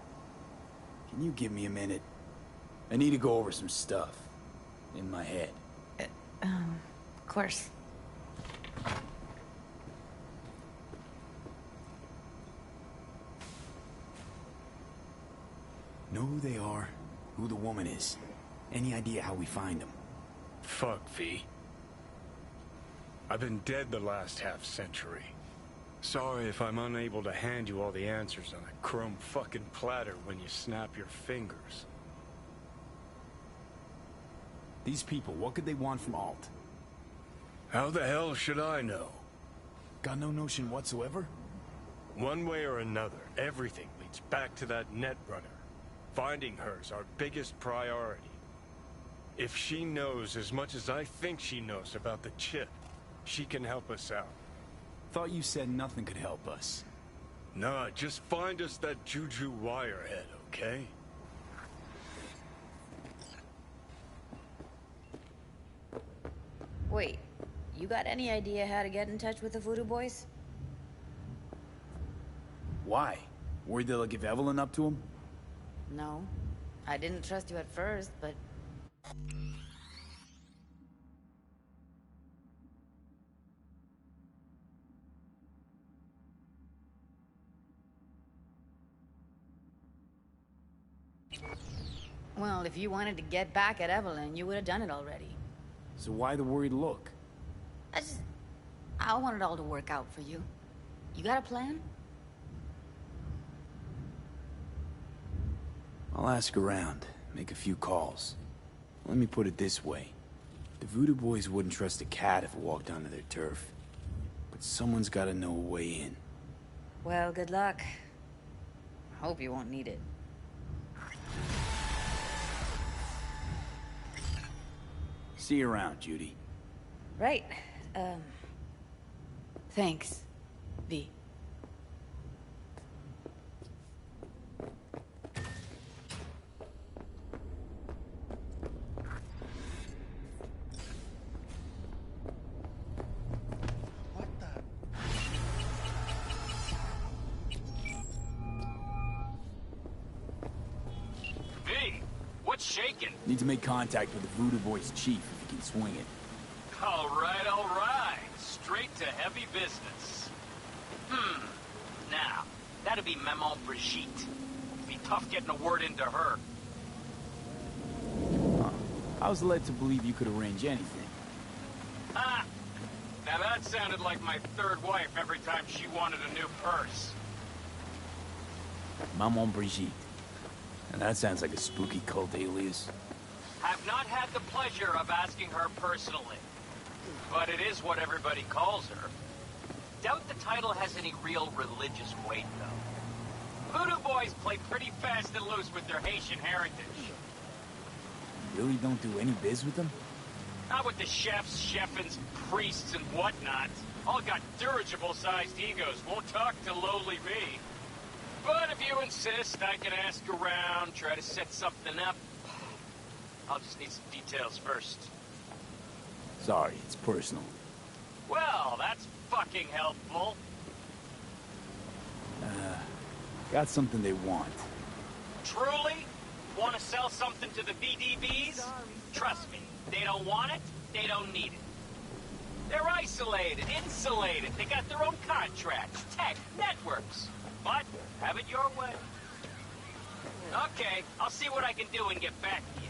Can you give me a minute? I need to go over some stuff. In my head. Of course. Know who they are, who the woman is. Any idea how we find them? Fuck, V. I've been dead the last half-century. Sorry if I'm unable to hand you all the answers on a chrome fucking platter when you snap your fingers. These people, what could they want from Alt? How the hell should I know? Got no notion whatsoever? One way or another, everything leads back to that Netrunner. Finding her's our biggest priority. If she knows as much as I think she knows about the chip, she can help us out. Thought you said nothing could help us. Nah, just find us that Juju wirehead, okay? Wait, you got any idea how to get in touch with the Voodoo Boys? Why? Worried they'll give Evelyn up to him? No. I didn't trust you at first, but... Well, if you wanted to get back at Evelyn, you would have done it already. So why the worried look? I want it all to work out for you. You got a plan? I'll ask around, make a few calls. Let me put it this way. The Voodoo Boys wouldn't trust a cat if it walked onto their turf. But someone's gotta know a way in. Well, good luck. Hope you won't need it. See you around, Judy. Right. Thanks, V. What's shaking? Need to make contact with the Voodoo Boys chief if you can swing it. All right. Straight to heavy business. Now, that'd be Maman Brigitte. Be tough getting a word into her. Huh. I was led to believe you could arrange anything. Ah! Now that sounded like my third wife every time she wanted a new purse. Maman Brigitte. And that sounds like a spooky cult alias. Have not had the pleasure of asking her personally. But it is what everybody calls her. Doubt the title has any real religious weight, though. Voodoo Boys play pretty fast and loose with their Haitian heritage. You really don't do any biz with them? Not with the chefs, chefins, priests, and whatnot. All got dirigible-sized egos, won't talk to lowly me. But if you insist, I can ask around, try to set something up. I'll just need some details first. Sorry, it's personal. Well, that's fucking helpful. Got something they want. Truly? Want to sell something to the VDBs? Trust me, they don't want it, they don't need it. They're isolated, insulated, they got their own contracts, tech, networks. But, have it your way. Okay, I'll see what I can do and get back to you.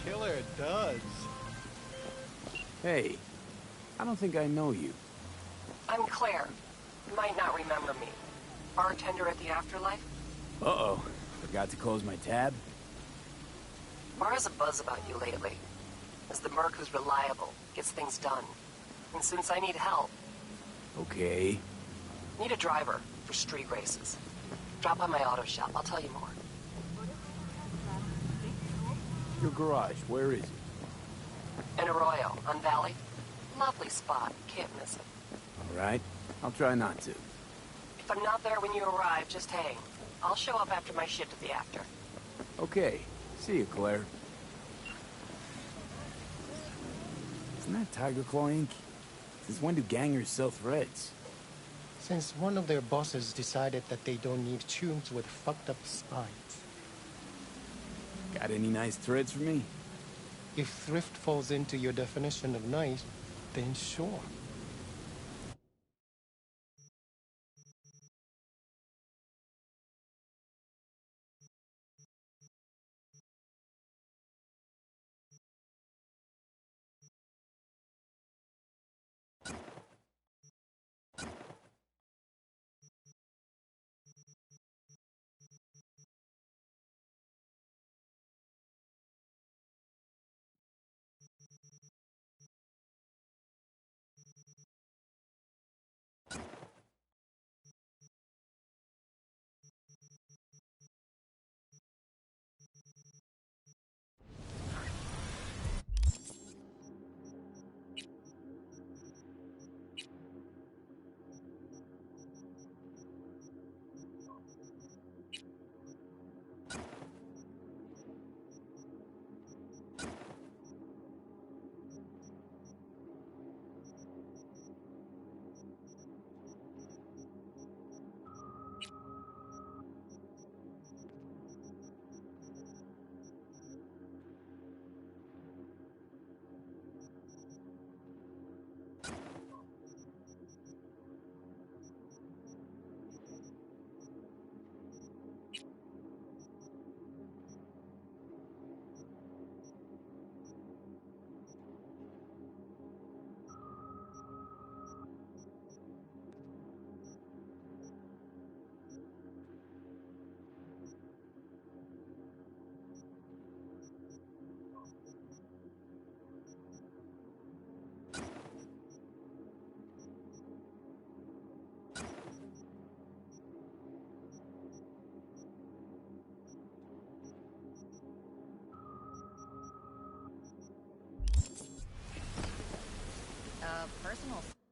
Killer does. Hey, I don't think I know you. I'm Claire. You might not remember me. Bartender at the Afterlife? Uh-oh. Forgot to close my tab? Bar has a buzz about you lately. As the merc who's reliable, gets things done. And since I need help... Okay. Need a driver for street races. Drop by my auto shop, I'll tell you more. Your garage, where is it? In Arroyo, on Valley. Lovely spot, can't miss it. All right. I'll try not to. If I'm not there when you arrive, just hang. I'll show up after my shift at the after. Okay. See you, Claire. Isn't that Tiger Claw ink? Since when do gangers sell threads? Since one of their bosses decided that they don't need tombs with fucked up spines. Got any nice threads for me? If thrift falls into your definition of nice, then sure. Personal